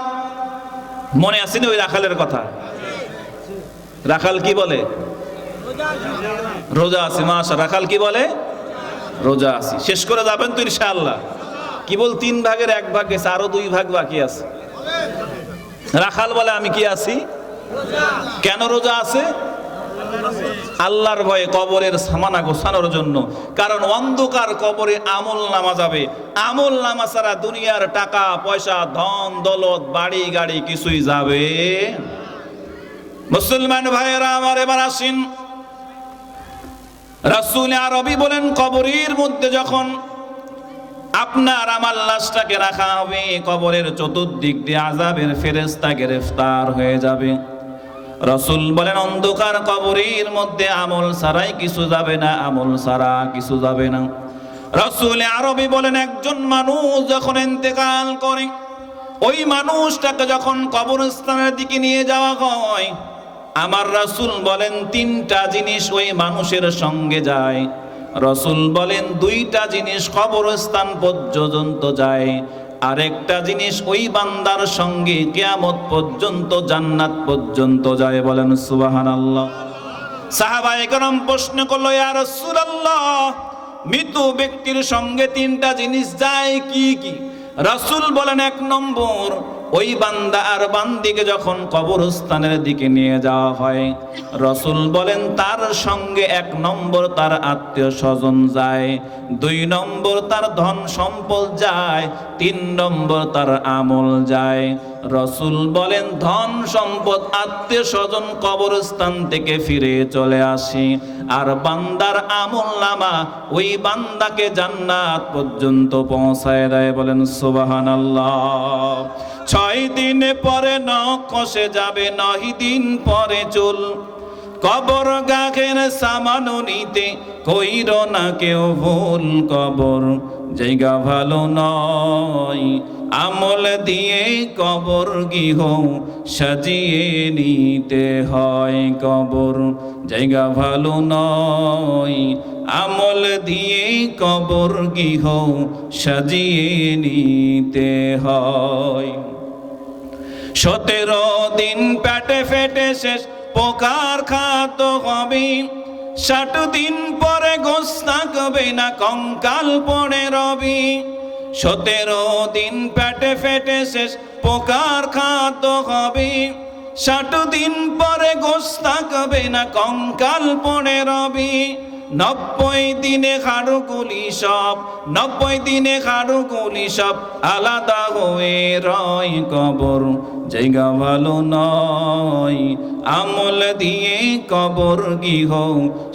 মনে আছে না ওই রাখালের কথা? রাখাল কি বলে? রোজা আছি। মাশাআল্লাহ। রাখাল কি বলে? রোজা আছি। শেষ করে যাবেন তো ইনশাআল্লাহ? কি বল 3 ভাগের 1 ভাগ গেছে, আরো 2 ভাগ বাকি আছে। রাখাল বলে আমি কি আছি? কেন রোজা আছে? আল্লাহর ভয়ে, কবরের সামানা গোছানোর জন্য। কারণ অন্ধকার কবরে আমল নামা যাবে, আমল নামা ছাড়া দুনিয়ার টাকা পয়সা, ধন দৌলত, বাড়ি গাড়ি কিছুই যাবে। মুসলমান ভাইয়েরা আমার, এবার আসেন, রাসূল আরবি বলেন, কবরের মধ্যে যখন আপনার আমার লাশটাকে রাখা হবে, কবরের চতুর্দিক দিয়ে আযাবের ফেরেশতা গ্রেফতার হয়ে যাবে। রাসূল বলেন অন্ধকার কবরের মধ্যে আমল ছাড়াই কিছু যাবে না, আমল ছাড়া কিছু যাবে না। রাসূল আরবি বলেন একজন মানুষ যখন ইন্তেকাল করে, ওই মানুষটাকে যখন কবরস্থানের দিকে নিয়ে যাওয়া হয়, আমার রাসূল বলেন তিনটা জিনিস ওই মানুষের সঙ্গে যায়। রাসূল বলেন দুইটা জিনিস কবরস্থান পর্যন্ত যায়, আরেকটা জিনিস ওই বান্দার সঙ্গে কিয়ামত পর্যন্ত জান্নাত পর্যন্ত যায়। বলেন সুবহানাল্লাহ। সাহাবায়ে কেরাম প্রশ্ন করলো, ইয়া রাসূলুল্লাহ, মৃত ব্যক্তির সঙ্গে তিনটা জিনিস যায় কি কি? রাসূল বলেন এক নম্বর, ওই বান্দা আর বান্দিকে যখন কবরস্থানের দিকে নিয়ে যাওয়া হয়, রাসূল বলেন তার সঙ্গে এক নম্বর তার আত্মীয় স্বজন যায়, দুই নম্বর তার ধন সম্পদ যায়, তিন নম্বর তার আমল যায়। রাসূল বলেন ধন সম্পদ আত্মীয় স্বজন কবরস্থান থেকে ফিরে চলে আসে, আর বান্দার আমল নামা ওই বান্দাকে জান্নাত পর্যন্ত পৌঁছায় দেয়। বলেন সুবহানাল্লাহ। 6 দিন পরে নখ খসে যাবে, 9 দিন পরে চুল, কবর গাঘের সামানো নিতে কইর না কেউ ভুল, কবর জায়গা ভালো নয়, আমল দিয়ে কবর গৃহ সাজিয়ে নিতে হয়, কবর জায়গা ভালো নয়, আমল দিয়ে কবর গৃহ সাজিয়ে নিতে হয়। 17 দিন পেটে ফেটে শেষ পোকার খাত হবে, 60 দিন পরে গোশ থাকবে না, কঙ্কাল পড়ে রবি। 17 দিন পেটে ফেটে শেষ পোকার খাত হবে, 60 দিন পরে গোশ থাকবে না, কঙ্কাল পড়ে রবি। 90 দিনে হাড়গুলি সব, 90 দিনে হাড়গুলি সব আলাদা হয়ে রয়, কবর জায়গা ভালো নয়, আমল দিয়ে কবর গৃহ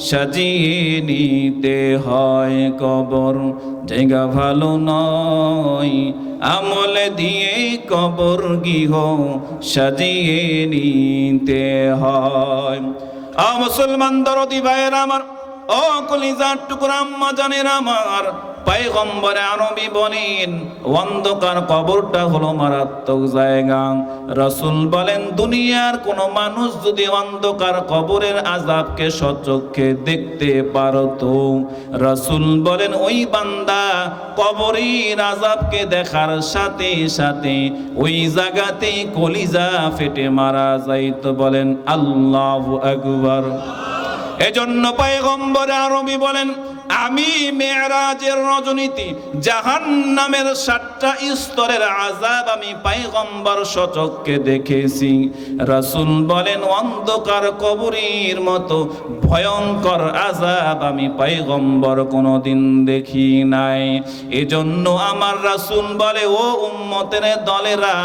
সাজিয়ে নিতে হয়, কবর জায়গা ভালো নয়, আমল দিয়ে কবর গৃহ সাজিয়ে নিতে হয়। মুসলমান দরদি ভাইয়ের আমার, ও কলিজার টুকরা আম্মা জানেন আমার, পয়গম্বর আরবি বলেন অন্ধকার কবরটা হলো মারাত্মক জায়গা। রাসূল বলেন দুনিয়ার কোন মানুষ যদি অন্ধকার কবরের আযাবকে সচক্ষে দেখতে পারতো, রাসূল বলেন ওই বান্দা কবরের আযাবকে দেখার সাথে সাথে ওই জায়গাতেই কলিজা ফেটে মারা যাইতো। বলেন আল্লাহু আকবার। এজন্য পয়গম্বর আরবি বলেন আমি মেরাজের রজনীতে জাহান্নামের 7টা স্তরের আযাব আমি পয়গম্বর সচক্ষে দেখেছি। রাসূল বলেন অন্ধকার কবরের মতো ভয়ঙ্কর আযাব আমি পয়গম্বর কোনোদিন দেখি নাই। এজন্য আমার রাসূল বলে, ও উম্মতের দলেরা,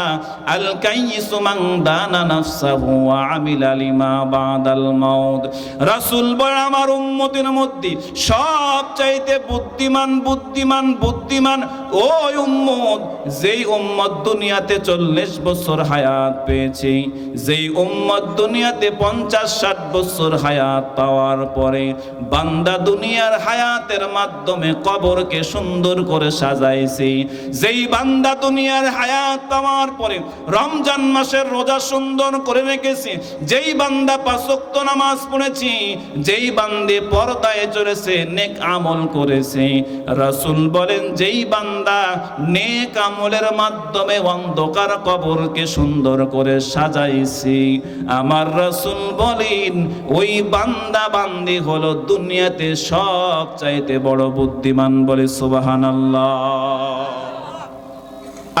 আল কাইয়িসু মান দানা নাফসাহু ওয়া আমিলা লিমা বাদাল মাউত। রাসূল বলে আমার উম্মতের মধ্যে সবচাইতে বুদ্ধিমান বুদ্ধিমান বুদ্ধিমান ওই উম্মত যেই উম্মত দুনিয়াতে 40 বছর হায়াত পেয়েছে, যেই উম্মত দুনিয়াতে 50-60 বছর হায়াত পাওয়ার পরে বান্দা দুনিয়ার হায়াতের মাধ্যমে কবরকে সুন্দর করে সাজাইছে, যেই বান্দা দুনিয়ার হায়াত পাওয়ার পরে রমজান মাসের রোজা সুন্দর করে রেখেছে, যেই বান্দা 5 ওয়াক্ত নামাজ পড়েছে, যেই বান্দে পর্দায় চলেছে, নেক আমল করেছে, রাসূল বলেন যেই বান্দা নেক আমলের মাধ্যমে অন্ধকার কবরকে সুন্দর করে সাজাইছে, আমার রাসূল বলেন ওই বান্দা বান্দি হলো দুনিয়াতে সবচাইতে বড় বুদ্ধিমান। বলে সুবহানাল্লাহ।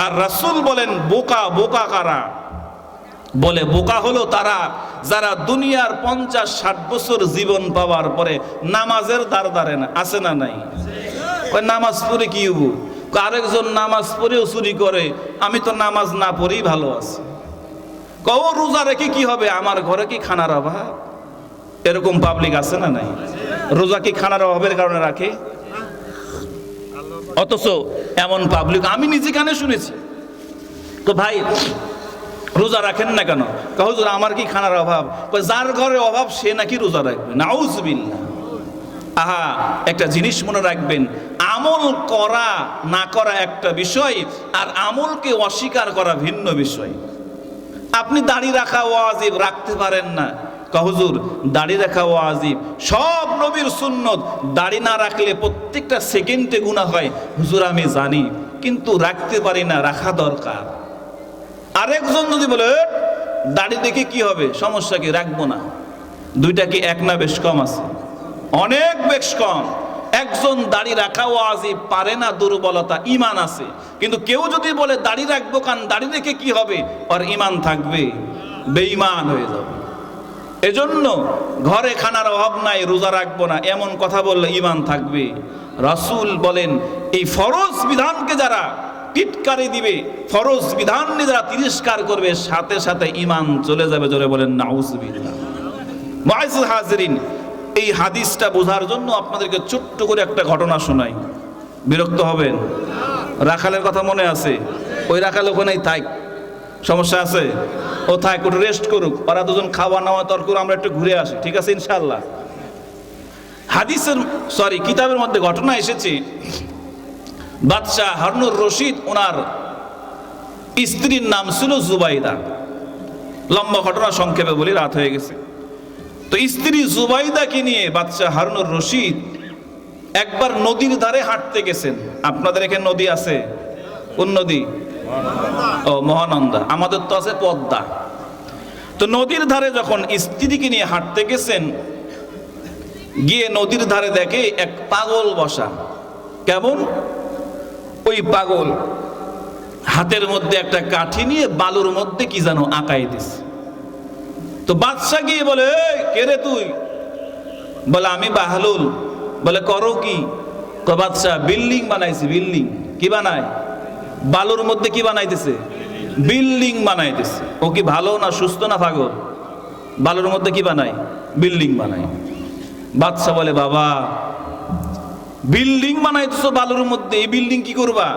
আর রাসূল বলেন বোকা বোকা কারা? বলে বোকা হলো তারা যারা দুনিয়ার 50-60 বছর জীবন পাওয়ার পরে নামাজের দ্বার দাঁড়ে না। আছে না নাই? ওই নামাজ পড়ে কি হবো? আরেকজন নামাজ পড়েও চুরি করে, আমি তো নামাজ না পড়েই ভালো আছি। কও রোজা রেখে কি হবে, আমার ঘরে কি খানার অভাব? এরকম পাবলিক আছে না নাই? রোজা কি খানার অভাবের কারণে রাখে? অথচ এমন পাবলিক আমি নিজে কানে শুনেছি। তো ভাই রোজা রাখেন না কেন? হুজুর আমার কি খানার অভাব? যার ঘরে অভাব সে নাকি রোজা রাখবে? নাউজুবিল্লাহ। আহা, একটা জিনিস মনে রাখবেন, আমল করা না করা একটা বিষয়, আর আমলকে অস্বীকার করা ভিন্ন বিষয়। আপনি দাড়ি রাখা ওয়াজিব, রাখতে পারেন না, হুজুর দাড়ি রাখা ওয়াজিব, সব নবীর সুন্নত, দাড়ি না রাখলে প্রত্যেকটা সেকেন্ডে গুনাহ হয়। হুজুর আমি জানি, কিন্তু রাখতে পারি না, রাখা দরকার। আরেকজন যদি বলে দাড়ি দেখে কি হবে, সমস্যা কি, রাখবো না, দুইটা কি এক না বেশ কম আছে? অনেক বেশ কম। একজন দাড়ি রাখা ওয়াজিব পারে না, দুর্বলতা, ঈমান আছে। কিন্তু কেউ যদি বলে দাড়ি রাখবো কারণ দাড়ি রেখে কি হবে, আর ঈমান থাকবে, বেঈমান হয়ে যাবে। এজন্য ঘরে খানার অভাব নাই, রোজা রাখবো না, এমন কথা বললে ঈমান থাকবে। রাসূল বলেন এই ফরজ বিধানকে যারা টিটকারি দিবে, ফরজ বিধান নিয়ে যারা তিরস্কার করবে, সাথে সাথে ঈমান চলে যাবে। জোরে বলেন নাউজুবিল্লাহ। মুআজ্জিজ হাজিরিন, এই হাদিসটা বোঝার জন্য আপনাদেরকে ছোট্ট করে একটা ঘটনা শোনাই। বিরক্ত হবেন? রাখালের কথা মনে আছে? ওই রাখাল ওখানেই থাক, সমস্যা আছে? ও থাক, একটু রেস্ট করুক, ওরা দুজন খাওয়া নাওয়া তর্ক, আমরা একটু ঘুরে আসি, ঠিক আছে ইনশাআল্লাহ। হাদিসের কিতাবের মধ্যে ঘটনা এসেছে, বাদশাহ হারুনুর রশিদ, ওনার স্ত্রীর নাম ছিল জুবাইদা। লম্বা ঘটনা সংক্ষেপে বলি, রাত হয়ে গেছে। তো স্ত্রী জুবাইদাকে নিয়ে বাদশাহ হারুনুর রশিদ একবার নদীর ধারে হাঁটতে গেছেন। আপনাদের এখানে নদী আছে? কোন নদী? ও, মহানন্দা। আমাদের তো আছে পদ্মা। তো নদীর ধারে যখন স্ত্রীকে নিয়ে হাঁটতে গেছেন, গিয়ে নদীর ধারে দেখে এক পাগল বসা। কেমন? ওই পাগল হাতের মধ্যে একটা কাঠি নিয়ে বালুর মধ্যে কি যেন আঁকাই দিছে। তো বাদশা গিয়ে বলে, কে রে তুই? বলে আমি বাহলুল। বলে করো কি? বাদশা বিল্ডিং বানাইছি। বিল্ডিং কি বানায়? বালুর মধ্যে কি বানাইতেছে? বিল্ডিং বানাইতেছে। ও কি ভালো না সুস্থ না পাগল? বালুর মধ্যে কি বানায়? বিল্ডিং বানায়। বাদশা বলে, বাবা বিল্ডিং বানাইতেছো বালুর মধ্যে, এই বিল্ডিং কি করবা?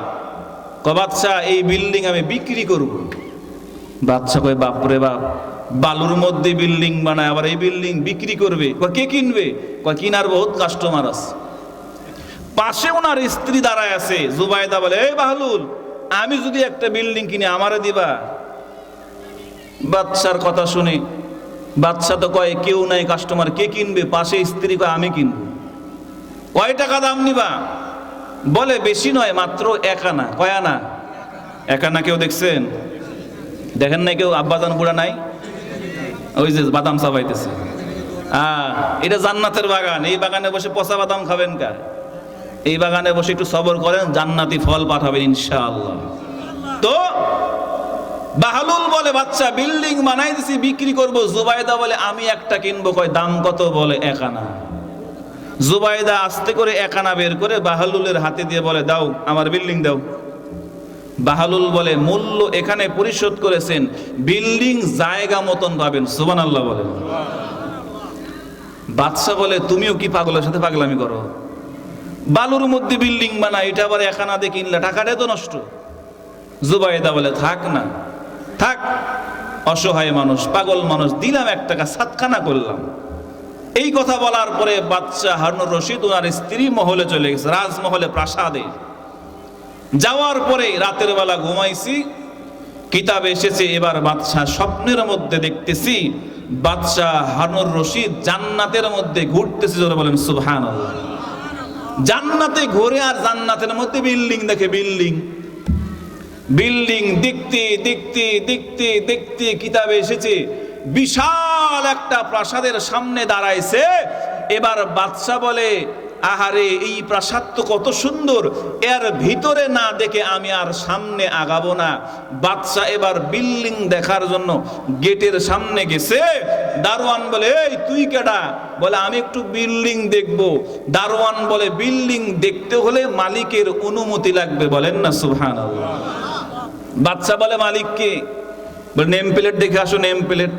বাদশা এই বিল্ডিং আমি বিক্রি করব। বাদশা কয়, বাপরে বাপ, বালুর মধ্যে বিল্ডিং বানায়, আবার এই বিল্ডিং বিক্রি করবে? কে কিনবে? কিনার বহুত কাস্টমার আছে। পাশে ওনার স্ত্রী দাঁড়ায় আছে। জুবাইদা বলে, এই বাহলুল, আমি যদি একটা বিল্ডিং কিনে আমারে দিবা? বাদশার কথা শুনে বাদশা তো কয়, কেউ নাই কাস্টমার, কে কিনবে? পাশে স্ত্রী কয়, আমি কিনবো। কয় টাকা দাম নিবা? বলে বেশি নয়, মাত্র 1 আনা। কয় আনা? 1 আনা। কেউ দেখছেন? দেখেন নাই কেউ? আব্বাজান বুড়া নাই? ওই যে বাদাম চাবাইতেছে। এটা জান্নাতের বাগান। এই বাগানে বসে পচা বাদাম খাবেন কা? এই বাগানে বসে একটু সবর করেন, জান্নাতি ফল পাঠাবেন ইনশাআল্লাহ। তো বাহলুল বলে, বাচ্চা বিল্ডিং বানাই দিছি, বিক্রি করব। জুবাইদা বলে, আমি একটা কিনবো। কয় দাম কত? বলে 1 আনা। জুবাইদা আস্তে করে 1 আনা বের করে বাহলুলের হাতে দিয়ে বলে, দাও, আমার বিল্ডিং দাও। বাহলুল বলে, মূল্য এখানে পরিশোধ করেছেন, বিল্ডিং জায়গা মতন পাবেন। সুবহানাল্লাহ বলেন। বাদশা বলে, তুমিও কি পাগলের সাথে পাগলামি করো? বালুর মধ্যে বিল্ডিং বানায়, এটা আবার 1 আনা দিয়ে কিনলে টাকাটাই তো নষ্ট। জুবাইদা বলে, থাক না, থাক, অসহায় মানুষ, পাগল মানুষ, দিলাম 1 টাকা, সাতখানা করলাম। এই কথা বলার পরে বাদশাহ হারুনুর রশিদ ওনার স্ত্রী মহলে চলে গেছে, রাজমহলে, প্রাসাদে। যাওয়ার পরে রাতের বেলা ঘুমাইছি, কিতাবে এসেছে এবার বাদশাহ স্বপ্নের মধ্যে দেখতেছি বাদশাহ হারুনুর রশিদ জান্নাতের মধ্যে ঘুরতেছে। যারা বলেন সুবহানাল্লাহ। জান্নাতে ঘুরে আর জান্নাতের মধ্যে বিল্ডিং দেখে। বিল্ডিং বিল্ডিং দেখতে দেখতে দেখতে দেখতে কিতাবে এসেছে বিশাল একটা প্রাসাদের সামনে দাঁড়াইছে। এবার বাদশা বলে, আহারে, এই প্রাসাদ তো কত সুন্দর, এর ভিতরে না দেখে আমি আর সামনে আগাবো না। বাদশা এবার বিল্ডিং দেখার জন্য গেটের সামনে গেছে। দারোয়ান বলে, এই তুই কেডা? বলে, আমি একটু বিল্ডিং দেখবো। দারোয়ান বলে, বিল্ডিং দেখতে হলে মালিকের অনুমতি লাগবে। বলেন না সুবহানাল্লাহ। বাদশা বলে, মালিক কে? বলে, নেম প্লেট দেখে আসো। Name plate.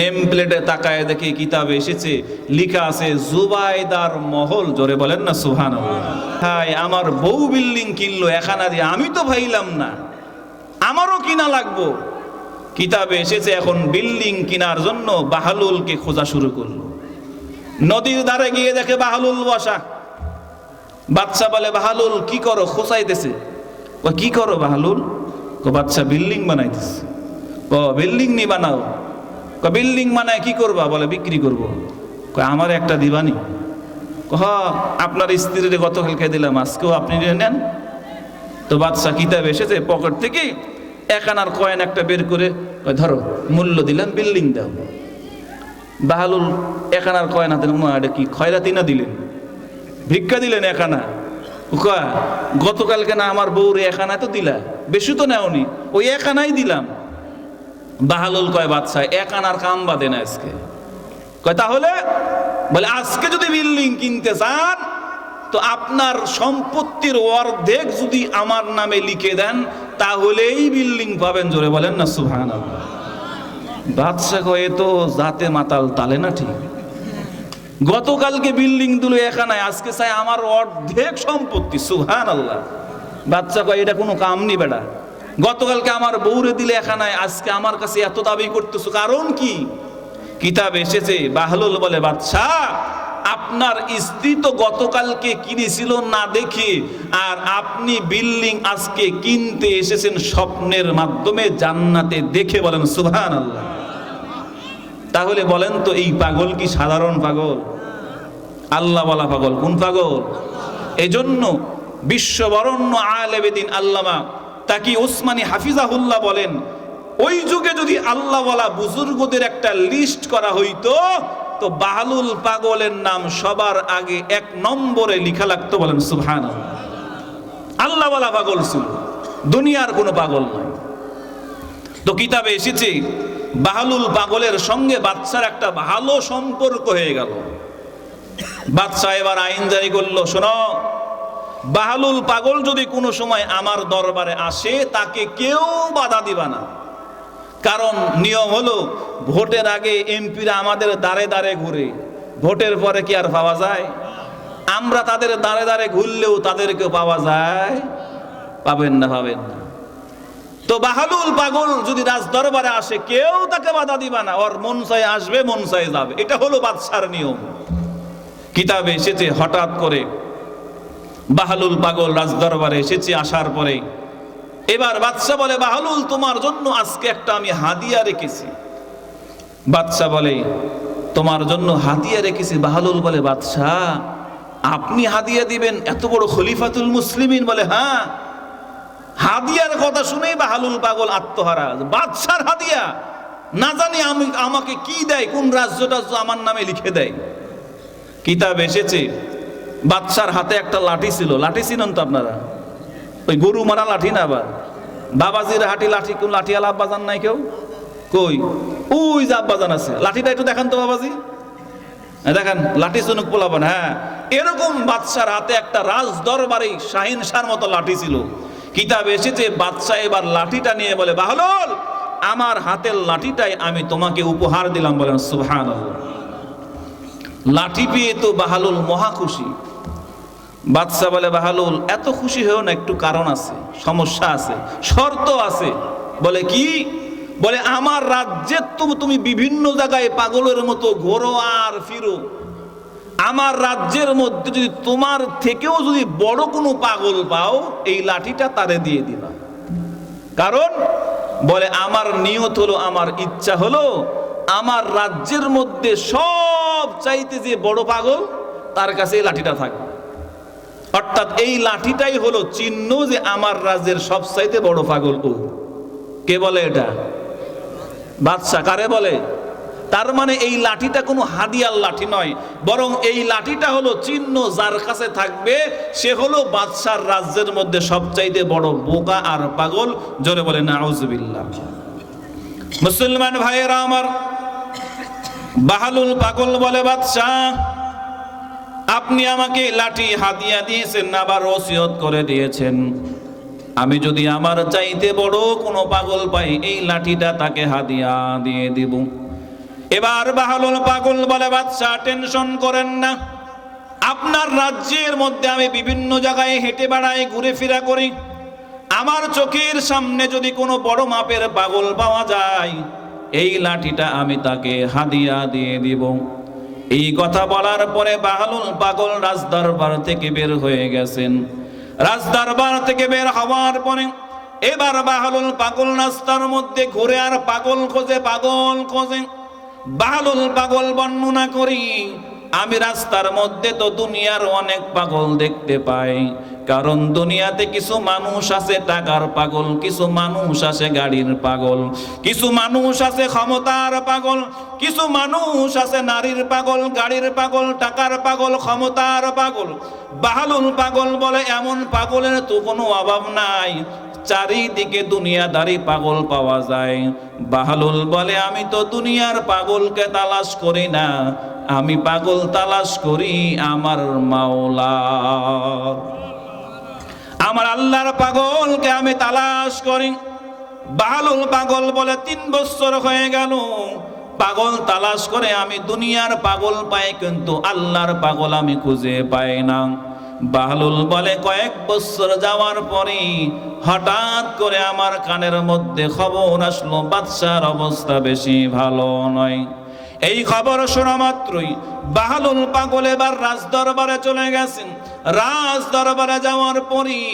নেম প্লেটে তাকায় দেখি কিতাবে এসেছে, লেখা আছে জুবাইদার মহল। জোরে বলেন না সুবহানাল্লাহ। হাই, আমার বউ বিল্ডিং কিনলো 1 আনা দিয়ে, আমি তো ভাইলাম না, আমারও কিনা লাগবো। কিতাবে এসেছে এখন বিল্ডিং কেনার জন্য বাহলুলকে খোঁজা শুরু করলো। নদীর ধারে গিয়ে দেখে বাহলুল বসা। বাচ্চা বলে, বাহলুল কি করো? খোঁচাইতেছে। ও কি করো বাহলুল? বাচ্চা বিল্ডিং বানাইতেছে। ও বিল্ডিং নি বানাও? বিল্ডিং বানায় কি করবা? বলে বিক্রি করবো। আমার একটা দিবানি? আপনার স্ত্রীর গতকালকে দিলাম, আজকেও আপনি নেন। তো বাচ্চা কিতাবে এসেছে পকেট থেকে 1 আনার কয়েন একটা বের করে ধরো, মূল্য দিলাম, বিল্ডিং দাও। বাহলুল 1 আনার কয়েন হাতে, এটা কি খয়রাতি না দিলেন? ভিক্ষা দিলেন 1 আনা? গতকালকে না আমার বউরে 1 আনায় তো দিলা, বেশি তো নেওনি, ওই 1 আনাই দিলাম। বাহলুল কয়, বাচ্চা 1 আনার কাম বাদে না আজকে। কয় তাহলে? বলে আজকে যদি বিল্ডিং কিনতে চান তো আপনার সম্পত্তির অর্ধেক যদি আমার নামে লিখে দেন তাহলেই বিল্ডিং পাবেন। জোরে বলেন না সুবহানাল্লাহ। বাদশা কয়ে তো জাতে মাতাল তালে না ঠিক। গতকালকে বিল্ডিং দিল 1 আনায়, আজকে চাই আমার অর্ধেক সম্পত্তি। সুবহানাল্লাহ। বাদশা কয় এটা কোনো কাম নি বেটা। গতকালকে আমার বউরে দিলে 1 আনায়, আজকে আমার কাছে এত দাবি করতেছো, কারণ কি? কিতাব এসেছে বাহলুল বলে, বাদশা আপনার স্ত্রী তো গতকালকে কিনেছিল না দেখে, আর আপনি বিল্ডিং আজকে কিনতে এসেছেন স্বপ্নের মাধ্যমে, জান্নাতে দেখে। বলেন সুবহানাল্লাহ। তাহলে বলেন তো এই পাগল কি সাধারণ পাগল? আল্লাহ বলা পাগল। কোন পাগল? এজন্য বিশ্ববরণ্য আলেমে দ্বীন আল্লামা তাকি উসমানী হাফিজাহুল্লাহ বলেন, ওই যুগে যদি আল্লাহ ওয়ালা বুজুর্গদের একটা লিস্ট করা হইতো তো বাহলুল পাগলের নাম সবার আগে 1 নম্বরে লিখা লাগতো। বলেন সুবহানাল্লাহ। আল্লাহ ওয়ালা পাগল ছিল, দুনিয়ার কোনো পাগল নয়। তো কিতাবে এসেছে বাহলুল পাগলের সঙ্গে বাদশার একটা ভালো সম্পর্ক হয়ে গেল। বাদশা এবার আইন জারি করলো, শোনো, বাহলুল পাগল যদি কোনো সময় আমার দরবারে আসে তাকে কেউ বাধা দিবা না। কারণ নিয়ম হলো ভোটের আগে এমপিরা আমাদের দাঁড়ে দাঁড়ে ঘুরে, ভোটের পরে কি আর পাওয়া যায়? আমরা তাদের দাঁড়ে দাঁড়ে ঘুরলেও তাদেরকে পাওয়া যায়? পাবেন না, পাবেন না। তো বাহলুল পাগল যদি রাজ দরবারে আসে কেউ তাকে বাধা দিবা না, ওর মন চায় আসবে, মন চায় যাবে। এটা হলো বাদশার নিয়ম। কিতাবে এসেছে হঠাৎ করে বাহলুল পাগল রাজ দরবারে এসেছে। আসার পরে এবার বাদশা বলে, বাহলুল তোমার জন্য আজকে একটা আমি হাদিয়া রেখেছি। বাদশা বলে, তোমার জন্য হাদিয়া রেখেছি? বাহলুল বলে, বাদশা আপনি হাদিয়া দিবেন? এত বড় খলিফাতুল মুসলিমিন? বলে হ্যাঁ। হাদিয়ার কথা শুনেই বাহলুল পাগল আত্মহারা। বাদশার হাদিয়া? না জানি আমাকে কি দেয়, কোন রাজ্যটা আমার নামে লিখে দেয়। কিতাব এসেছে বাদশার হাতে একটা লাঠি ছিল। লাঠি চিনেন তো আপনারা? ওই গরু মারা লাঠি না, আবার বাবাজির হাঁটি লাঠি। কোন লাঠিয়ালা আব্বাজান নাই কেউ? কই? ওই যে আব্বাজান আছে। লাঠিটা একটু দেখান তো বাবাজি, দেখেন লাঠি চুনুক পোলাবেন। হ্যাঁ, এরকম বাদশার হাতে একটা রাজ দরবারে শাহিন শাহর মতো লাঠি ছিল। কিতাব এসেছে বাদশা এবার লাঠিটা নিয়ে বলে, বাহলুল আমার হাতের লাঠিটাই আমি তোমাকে উপহার দিলাম। বলেন সুবহানাল্লাহ। লাঠি পেয়ে তো বাহলুল মহা খুশি। বাদশা বলে, বাহলুল এত খুশি হয়েও না, একটু কারণ আছে, সমস্যা আছে, শর্ত আছে। বলে কি? বলে আমার রাজ্যে তুমি বিভিন্ন জায়গায় পাগলের মতো ঘোরো আর ফিরো, আমার রাজ্যের মধ্যে যদি তোমার থেকেও যদি বড় কোনো পাগল পাও এই লাঠিটা তারে দিয়ে দিবা। কারণ বলে আমার নিয়ত হলো, আমার ইচ্ছা হলো আমার রাজ্যের মধ্যে সব চাইতে যে বড় পাগল তার কাছে এই লাঠিটা থাকবে। অর্থাৎ এই লাঠিটাই হলো চিহ্ন যে আমার রাজ্যের সব চাইতে বড় পাগল ও। কে বলে এটা? বাদশা। কারে বলে? তার মানে এই লাঠিটা কোনো হাদিয়ার লাঠি নয়, বরং এই লাঠিটা হলো চিহ্ন, যার কাছে থাকবে সে হলো বাদশার রাজ্যের মধ্যে সবচাইতে বড় বোকা আর পাগল। জোরে বলে নাউজুবিল্লাহ। মুসলমান ভাইয়েরা আমার, বাহলুল পাগল বলে, বাদশা আপনি আমাকে লাঠি হাদিয়া দিয়েছেন, আবার ওসিয়ত করে দিয়েছেন, আমি যদি আমার চাইতে বড় কোনো পাগল পাই এই লাঠিটা তাকে হাদিয়া দিয়ে দিব। এবার বাহলুল পাগল বলে, বাদশা টেনশন করেন না, আপনার রাজ্যের মধ্যে আমি বিভিন্ন জায়গায় হেঁটে বেড়াই, ঘুরে ফিরা করি, আমার চোখের সামনে যদি কোনো বড় মাপের পাগল পাওয়া যায়, এই লাঠিটা আমি তাকে হাদিয়া দিয়ে দিব। এই কথা বলার পরে বাহলুল পাগল রাজদরবার থেকে বের হয়ে গেছেন। রাজদরবার থেকে বের হওয়ার পরে এবার বাহলুল পাগল রাস্তার মধ্যে ঘুরে আর পাগল খোঁজে, পাগল খোঁজে। বাহলুল পাগল বর্ণনা করি, আমি রাস্তার মধ্যে তো দুনিয়ার অনেক পাগল দেখতে পাই, কারণ দুনিয়াতে কিছু মানুষ আছে টাকার পাগল, কিছু মানুষ আছে গাড়ির পাগল, কিছু মানুষ আছে ক্ষমতার পাগল, কিছু মানুষ আছে নারীর পাগল, গাড়ির পাগল, টাকার পাগল, ক্ষমতার পাগল। বাহলুল পাগল বলে এমন পাগলের তো কোনো অভাব নাই, চারিদিকে দুনিয়াদারি পাগল পাওয়া যায়। বাহলুল বলে আমি তো দুনিয়ার পাগলকে তালাশ করি না, আমি পাগল তালাশ করি আমার মাওলার, আমার আল্লাহর পাগলকে আমি তালাশ করি। বাহলুল পাগল বলে 3 বছর হয়ে গেল পাগল তালাশ করে আমি দুনিয়ার পাগল পাই, কিন্তু আল্লাহর পাগল আমি খুঁজে পাই না। বাহলুল বলে কয়েক বছর যাওয়ার পরে হঠাৎ করে আমার কানের মধ্যে খবর আসলো বাদশার অবস্থা বেশি ভালো নয়। এই খবর শোনা মাত্রই বাহলুল পাগল এবার রাজদরবারে চলে গেছেন। রাজদরবারে যাওয়ার পরই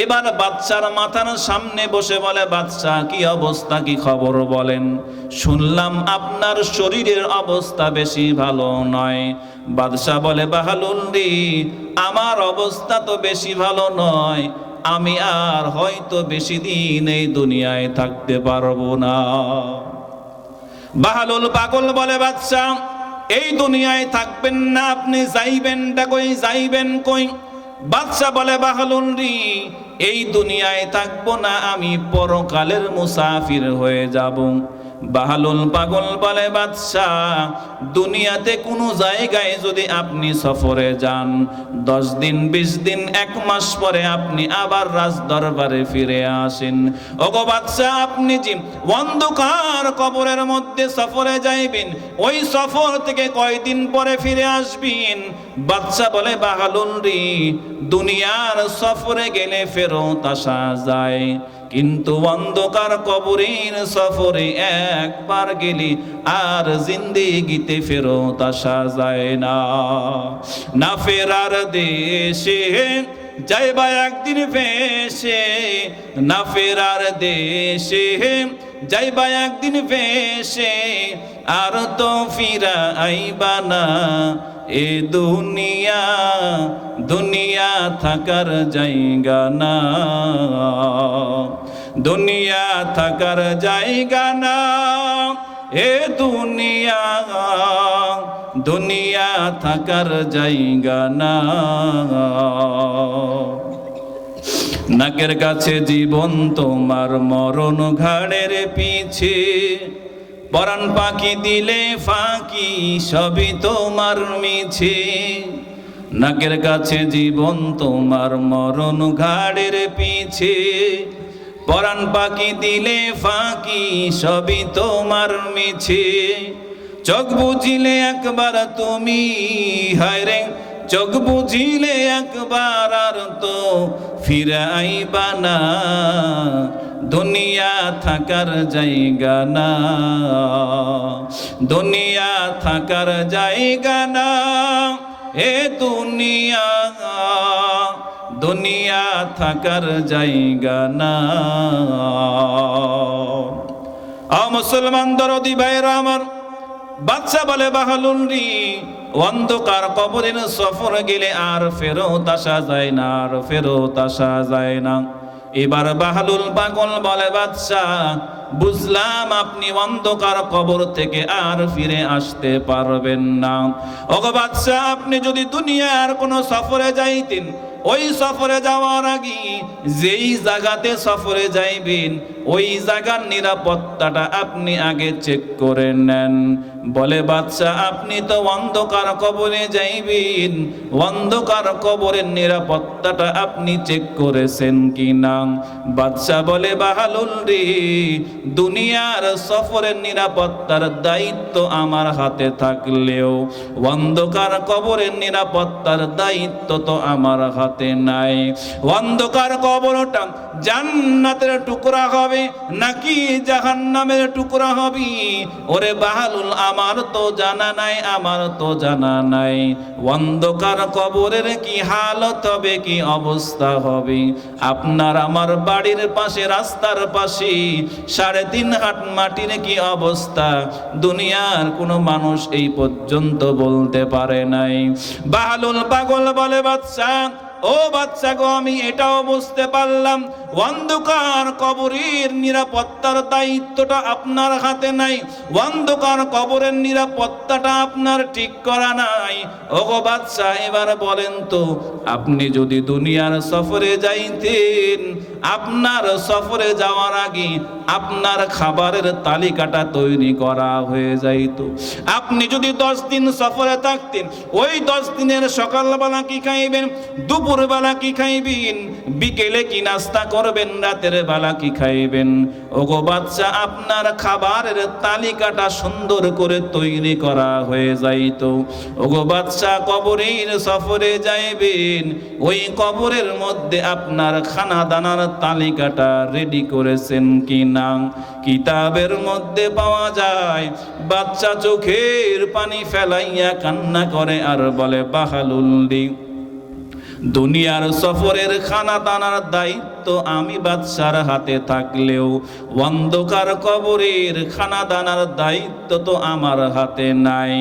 এবার বাদশার মাথার সামনে বসে বলে, বাদশাহ কি অবস্থা, কি খবর বলেন? শুনলাম আপনার শরীরের অবস্থা বেশি ভালো নয়। বাদশাহ বলে, বাহলুল রে, আমার অবস্থা তো বেশি ভালো নয়, আমি আর হয়তো বেশি দিন এই দুনিয়ায় থাকতে পারবো না। বাহলুল পাগল বলে, বাদশাহ এই দুনিয়ায় থাকবেন না, আপনি যাইবেনটা কই, যাইবেন কই? বাদশাহ বলে, বাহলুল রে, এই দুনিয়ায় থাকবো না, আমি পরকালের মুসাফির হয়ে যাব। বাহলুল পাগল বলে, বাদশাহ দুনিয়াতে কোনো জায়গায় যদি আপনি সফরে যান, 10 দিন 20 দিন 1 মাস পরে আপনি আবার রাজদরবারে ফিরে আসেন। ওগো বাদশাহ, আপনি যে অন্ধকার কবরের মধ্যে সফরে যাইবেন, ওই সফর থেকে কয়দিন পরে ফিরে আসবেন? বাদশাহ বলে, বাহলুল রে, দুনিয়ার সফরে গেলে ফেরত আসা যায়, কিন্তু অন্ধকার কবরের সফরে একবার গেলে আর জিন্দেগিতে ফেরত আসা যায় না। না ফেরার দেশে যাইবা একদিন ভেসে, না ফেরার দেশে যাইবা একদিন ভেসে, আর তো ফিরা আইবা না এ দুনিয়া, দুনিয়া থাকার জায়গা না, দুনিয়া থাকার জায়গা না এ দুনিয়া, দুনিয়া থাকার জায়গা না। নাকের কাছে জীবন তোমার, মরণ ঘাড়ের পিছে, পরাণ পাখি দিলে ফাঁকি, সবই তোমার মিছে। নাকের কাছে জীবন তোমার, মরণ ঘাড়ের পিছে, পরাণ পাখি দিলে ফাঁকি, সবই তোমার মিছে। চোখ বুঝিলে একবার তুমি, হায় রে, চোখ বুঝিলে একবার আর তো ফিরে আইবা না, দুনিয়া থাকার জায়গা না, দুনিয়া থাকার জায়গা না এ দুনিয়া, দুনিয়া থাকার জায়গা না। মুসলমান দরদি ভাইরা আমার, বাদশা বলে, বাহলুল রে, অন্ধকার কবরের সফর গেলে আর ফেরত আসা যায় না, আর ফেরত আসা যায় না। এবার বাহলুল পাগল বলে, বাদশাহ বুঝলাম আপনি অন্ধকার কবর থেকে আর ফিরে আসতে পারবেন না। ওগো বাদশাহ, আপনি যদি দুনিয়ার কোনো সফরে যাইতেন, ওই সফরে যাওয়ার আগে যেই জায়গাতে সফরে যাইবেন ওই জায়গার নিরাপত্তাটা আপনি আগে চেক করে নেন। বলে বাদশা আপনি তো অন্ধকার কবরে যাইবেন, অন্ধকার কবরের নিরাপত্তাটা আপনি চেক করেছেন কিনা? বাদশা বলে বাহালুল রে, দুনিয়ার সফরের নিরাপত্তার দায়িত্ব আমার হাতে থাকলেও অন্ধকার কবরের নিরাপত্তার দায়িত্ব তো আমার হাতে নাই। অন্ধকার কবরটা জান্নাতের টুকরা হবে নাকি জাহান্নামের টুকরা হবে, ওরে বাহালুল আমার তো জানা নাই, আমার তো জানা নাই। অন্ধকার কবরের কি হালত হবে, কি অবস্থা হবে? আপনার আমার বাড়ির পাশে, রাস্তার পাশে 3.5 হাত মাটির কি অবস্থা, দুনিয়ার কোনো মানুষ এই পর্যন্ত বলতে পারে নাই। বাহালুল পাগল বলে বাদশা, ও বাচ্চা গো, আমি এটাও বুঝতে পারলাম অন্ধকার কবরের নিরাপত্তার দায়িত্বটা আপনার হাতে নাই, অন্ধকার কবরের নিরাপত্তাটা আপনার ঠিক করা নাই। ও গো বাচ্চা, এবার বলেন তো, আপনি যদি দুনিয়ার সফরে যাইতেন, আপনার সফরে যাওয়ার আগে আপনার খাবারের তালিকাটা তৈরি করা হয়ে যাইত। আপনি যদি 10 দিন সফরে থাকতেন, ওই 10 দিনের সকালবেলা কি খাইবেন, দুপুরবেলা কি খাইবেন, বিকেলে কি নাস্তা করবেন, রাতের বেলা কি খাইবেন, ওগো বাচ্চা আপনার খাবারের তালিকাটা সুন্দর করে তৈরি করা হয়ে যাইত। ওগো বাচ্চা, কবরের সফরে যাইবেন, ওই কবরের মধ্যে আপনার খানা দানার তালিকাটা রেডি করেছেন কি না? কিতাবের মধ্যে পাওয়া যায় বাচ্চা চোখের পানি ফেলাইয়া কান্না করে আর বলে বাহালুল দি, দুনিয়ার সফরের খানা দানার দায়িত্ব আমি বাদশার হাতে থাকলেও অন্ধকার কবরের খানা দানার দায়িত্ব তো আমার হাতে নাই।